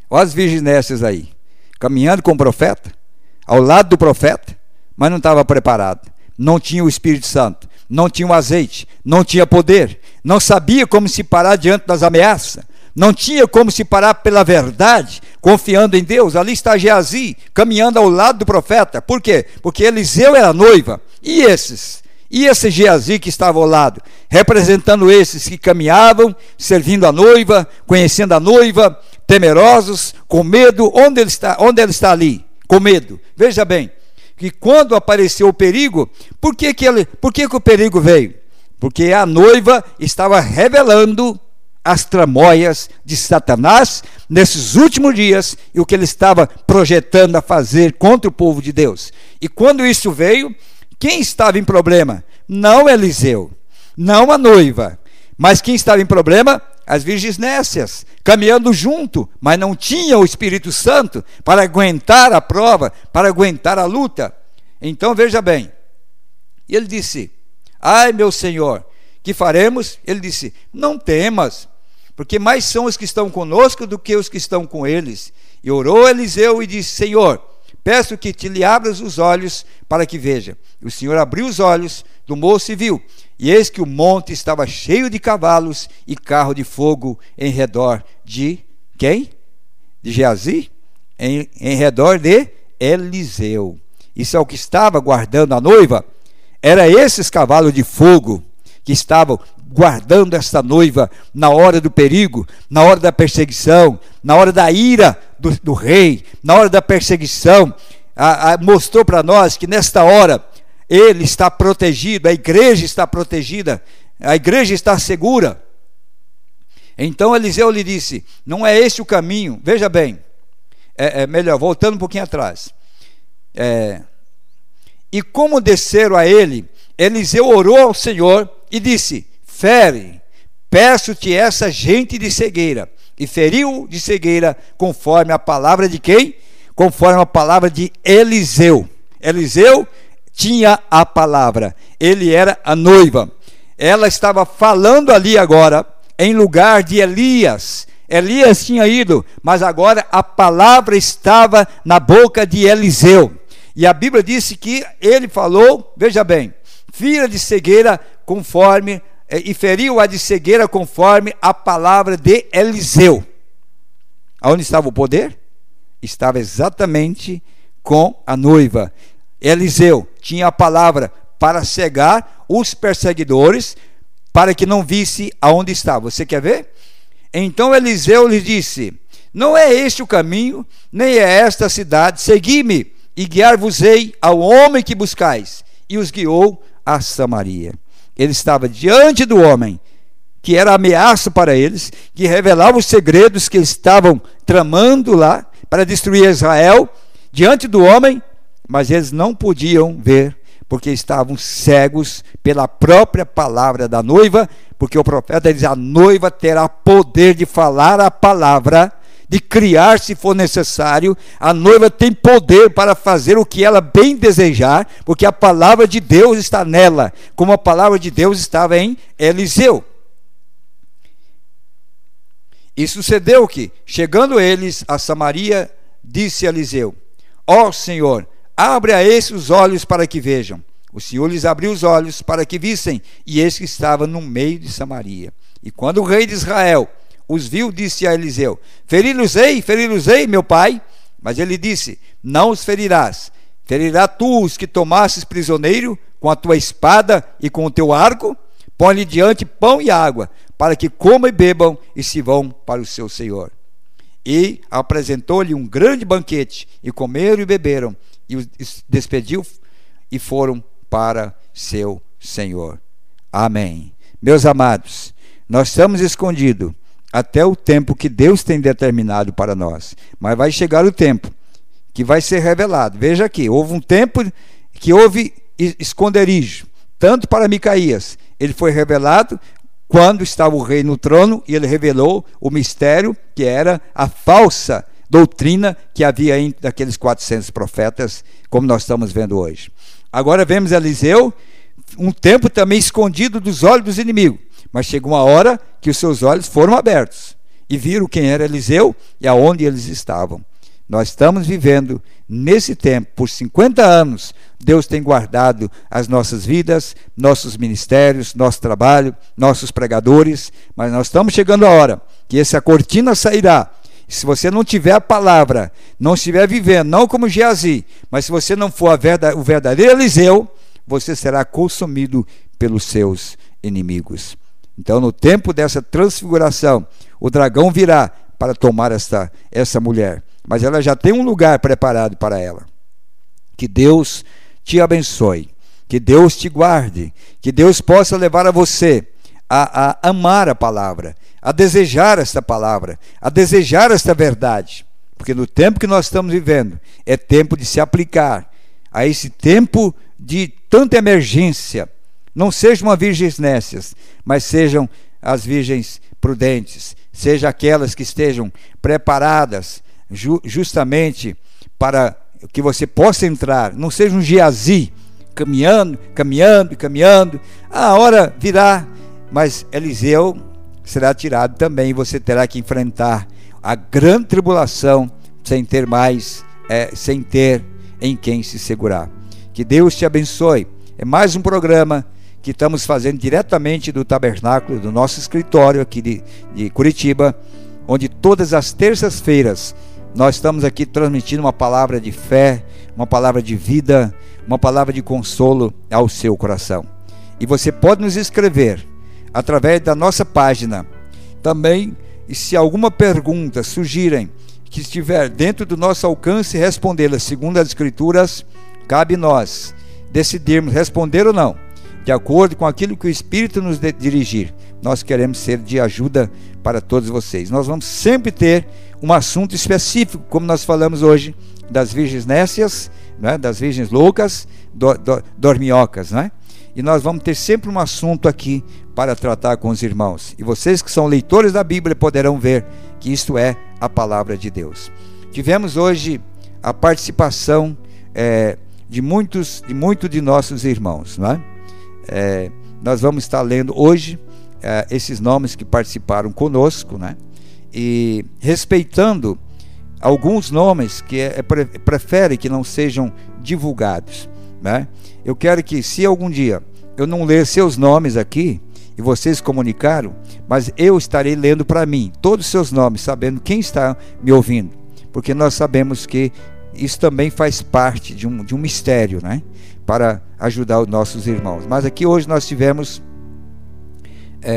Olha as virginécias aí, caminhando com o profeta, ao lado do profeta, mas não estava preparado, não tinha o Espírito Santo, não tinha o azeite, não tinha poder, não sabia como se parar diante das ameaças, não tinha como se parar pela verdade, confiando em Deus. Ali está Geazi, caminhando ao lado do profeta. Por quê? Porque Eliseu era noiva. E esse Geazi que estava ao lado, representando esses que caminhavam, servindo a noiva, conhecendo a noiva, temerosos, com medo. Onde ele está ali? Com medo. Veja bem, que quando apareceu o perigo, por que o perigo veio? Porque a noiva estava revelando as tramóias de Satanás nesses últimos dias e o que ele estava projetando a fazer contra o povo de Deus. E quando isso veio, quem estava em problema? Não Eliseu, não a noiva, mas quem estava em problema? As virginécias, caminhando junto, mas não tinha o Espírito Santo para aguentar a prova, para aguentar a luta. Então veja bem, ele disse: ai meu senhor, que faremos? Ele disse: não temas, porque mais são os que estão conosco do que os que estão com eles. E orou Eliseu e disse: Senhor, peço que te lhe abras os olhos para que veja. E o Senhor abriu os olhos do moço e viu, e eis que o monte estava cheio de cavalos e carro de fogo em redor de quem? De Geazi? Em redor de Eliseu. Isso é o que estava guardando a noiva. Era esses cavalos de fogo que estavam guardando esta noiva na hora do perigo, na hora da perseguição, na hora da ira do rei, na hora da perseguição. Mostrou para nós que nesta hora ele está protegido, a igreja está protegida, a igreja está segura. Então Eliseu lhe disse: não é esse o caminho. Veja bem, melhor, voltando um pouquinho atrás. E como desceram a ele, Eliseu orou ao Senhor e disse: fere, peço-te essa gente de cegueira. E feriu de cegueira conforme a palavra de quem? Conforme a palavra de Eliseu. Eliseu tinha a palavra, ele era a noiva. Ela estava falando ali agora em lugar de Elias. Elias tinha ido, mas agora a palavra estava na boca de Eliseu. E a Bíblia disse que ele falou, veja bem, fira de cegueira conforme, e feriu-a de cegueira conforme a palavra de Eliseu. Aonde estava o poder? Estava exatamente com a noiva. Eliseu tinha a palavra para cegar os perseguidores, para que não visse aonde estava. Você quer ver? Então Eliseu lhe disse: não é este o caminho, nem é esta a cidade. Segui-me e guiar-vos-ei ao homem que buscais. E os guiou a Samaria. Ele estava diante do homem, que era ameaça para eles, que revelava os segredos que estavam tramando lá para destruir Israel, diante do homem, mas eles não podiam ver, porque estavam cegos pela própria palavra da noiva, porque o profeta diz: a noiva terá poder de falar a palavra, de criar se for necessário. A noiva tem poder para fazer o que ela bem desejar, porque a palavra de Deus está nela, como a palavra de Deus estava em Eliseu. E sucedeu que, chegando eles a Samaria, disse Eliseu: ó Senhor, abre a esses os olhos para que vejam. O Senhor lhes abriu os olhos para que vissem, e eis que estava no meio de Samaria. E quando o rei de Israel os viu, disse a Eliseu: feri-los-ei, meu pai. Mas ele disse: não os ferirás. Ferirá tu os que tomasses prisioneiro com a tua espada e com o teu arco? Põe-lhe diante pão e água, para que comam e bebam e se vão para o seu senhor. E apresentou-lhe um grande banquete, e comeram e beberam, e os despediu e foram para seu senhor. Amém. Meus amados, nós estamos escondidos até o tempo que Deus tem determinado para nós, mas vai chegar o tempo que vai ser revelado. Veja aqui, houve um tempo que houve esconderijo, tanto para Micaías. Ele foi revelado quando estava o rei no trono, e ele revelou o mistério, que era a falsa doutrina que havia entre aqueles 400 profetas, como nós estamos vendo hoje. Agora vemos Eliseu, um tempo também escondido dos olhos dos inimigos, mas chegou uma hora que os seus olhos foram abertos e viram quem era Eliseu e aonde eles estavam. Nós estamos vivendo nesse tempo, por 50 anos, Deus tem guardado as nossas vidas, nossos ministérios, nosso trabalho, nossos pregadores, mas nós estamos chegando a hora que essa cortina sairá. Se você não tiver a palavra, não estiver vivendo, não como Geazi, mas se você não for o verdadeiro Eliseu, você será consumido pelos seus inimigos. Então, no tempo dessa transfiguração, o dragão virá para tomar essa mulher, mas ela já tem um lugar preparado para ela. Que Deus te abençoe, que Deus te guarde, que Deus possa levar a você a amar a palavra, a desejar esta palavra, a desejar esta verdade, porque no tempo que nós estamos vivendo, é tempo de se aplicar a esse tempo de tanta emergência. Não sejam as virgens nécias, mas sejam as virgens prudentes, sejam aquelas que estejam preparadas justamente para que você possa entrar. Não seja um Geazi, caminhando, a hora virá, mas Eliseu será tirado também, e você terá que enfrentar a grande tribulação sem ter em quem se segurar. Que Deus te abençoe. É mais um programa que estamos fazendo diretamente do tabernáculo, do nosso escritório aqui de Curitiba, onde todas as terças-feiras nós estamos aqui transmitindo uma palavra de fé, uma palavra de vida, uma palavra de consolo ao seu coração. E você pode nos escrever através da nossa página. Também, e se alguma pergunta surgirem que estiver dentro do nosso alcance, respondê-las segundo as Escrituras, cabe nós decidirmos responder ou não, de acordo com aquilo que o Espírito nos dirigir. Nós queremos ser de ajuda para todos vocês. Nós vamos sempre ter um assunto específico, como nós falamos hoje, das virgens nécias, né? Das virgens loucas, dorminhocas, né? E nós vamos ter sempre um assunto aqui para tratar com os irmãos. E vocês que são leitores da Bíblia poderão ver que isto é a palavra de Deus. Tivemos hoje a participação de muitos de nossos irmãos, não é? Nós vamos estar lendo hoje esses nomes que participaram conosco, né? E respeitando alguns nomes que prefere que não sejam divulgados, né? Eu quero que, se algum dia eu não ler seus nomes aqui e vocês comunicaram, mas eu estarei lendo para mim todos os seus nomes, sabendo quem está me ouvindo, porque nós sabemos que isso também faz parte de um mistério, né? Para ajudar os nossos irmãos. Mas aqui hoje nós tivemos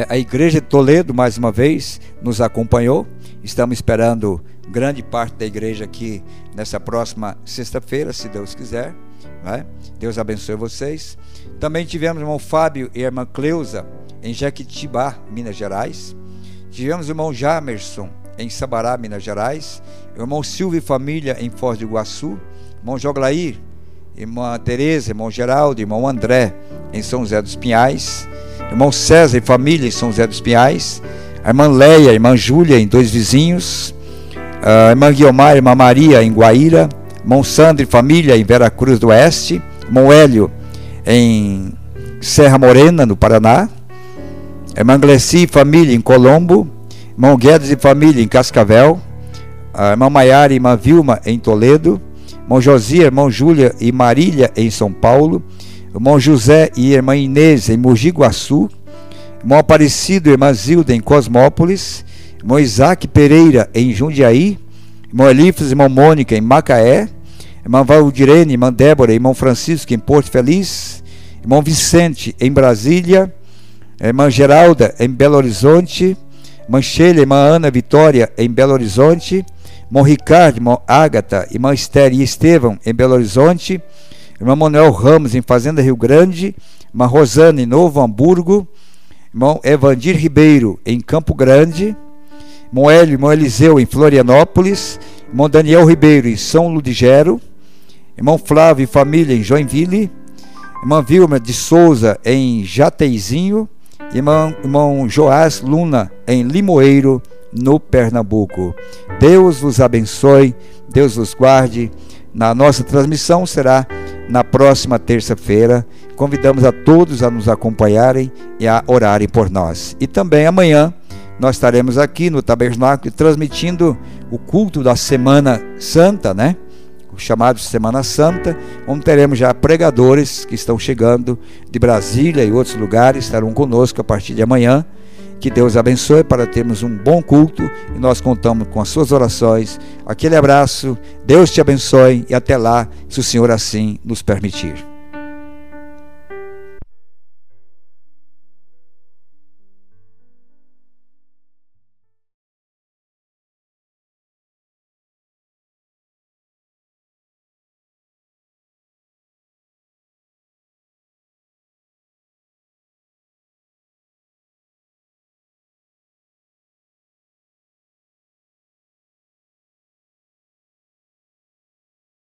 A igreja de Toledo, mais uma vez, nos acompanhou. Estamos esperando grande parte da igreja aqui nessa próxima sexta-feira, se Deus quiser, né? Deus abençoe vocês. Também tivemos o irmão Fábio e a irmã Cleusa em Jequitibá, Minas Gerais. Tivemos o irmão Jamerson em Sabará, Minas Gerais. O irmão Silvio e família em Foz do Iguaçu. Irmão Joglair, irmã Tereza, irmão Geraldo, irmão André em São José dos Pinhais. Irmão César e família em São José dos Pinhais. A irmã Leia, a irmã Júlia em Dois Vizinhos. A irmã Guiomar e irmã Maria em Guaíra. Irmão Sandro e família em Vera Cruz do Oeste. Irmão Hélio em Serra Morena, no Paraná. A irmã Gleci e família em Colombo. Irmão Guedes e família em Cascavel. A irmã Maiara e irmã Vilma em Toledo. Irmão Josia, irmão Júlia e Marília em São Paulo. Irmão José e irmã Inês em Mogi Guaçu. Irmão Aparecido e irmã Zilda em Cosmópolis. Irmão Isaac Pereira em Jundiaí. Irmão Elifas e irmã Mônica em Macaé. Irmã Valdirene, irmã Débora e irmão Francisco em Porto Feliz. Irmão Vicente em Brasília. Irmã Geralda em Belo Horizonte. Irmã Sheila e irmã Ana Vitória em Belo Horizonte. Irmão Ricardo, irmão Ágata, irmã Esther e Estevão em Belo Horizonte. Irmão Manuel Ramos em Fazenda Rio Grande. Irmã Rosana em Novo Hamburgo. Irmão Evandir Ribeiro em Campo Grande. Irmão Hélio e irmão Eliseu em Florianópolis. Irmão Daniel Ribeiro em São Ludigero. Irmão Flávio e família em Joinville. Irmã Vilma de Souza em Jateizinho. Irmão Joás Luna em Limoeiro, no Pernambuco. Deus vos abençoe, Deus vos guarde. Na nossa transmissão será na próxima terça-feira. Convidamos a todos a nos acompanharem e a orarem por nós. E também amanhã nós estaremos aqui no Tabernáculo transmitindo o culto da Semana Santa, né? O chamado Semana Santa, onde teremos já pregadores que estão chegando de Brasília e outros lugares, estarão conosco a partir de amanhã. Que Deus abençoe para termos um bom culto e nós contamos com as suas orações. Aquele abraço, Deus te abençoe e até lá, se o Senhor assim nos permitir.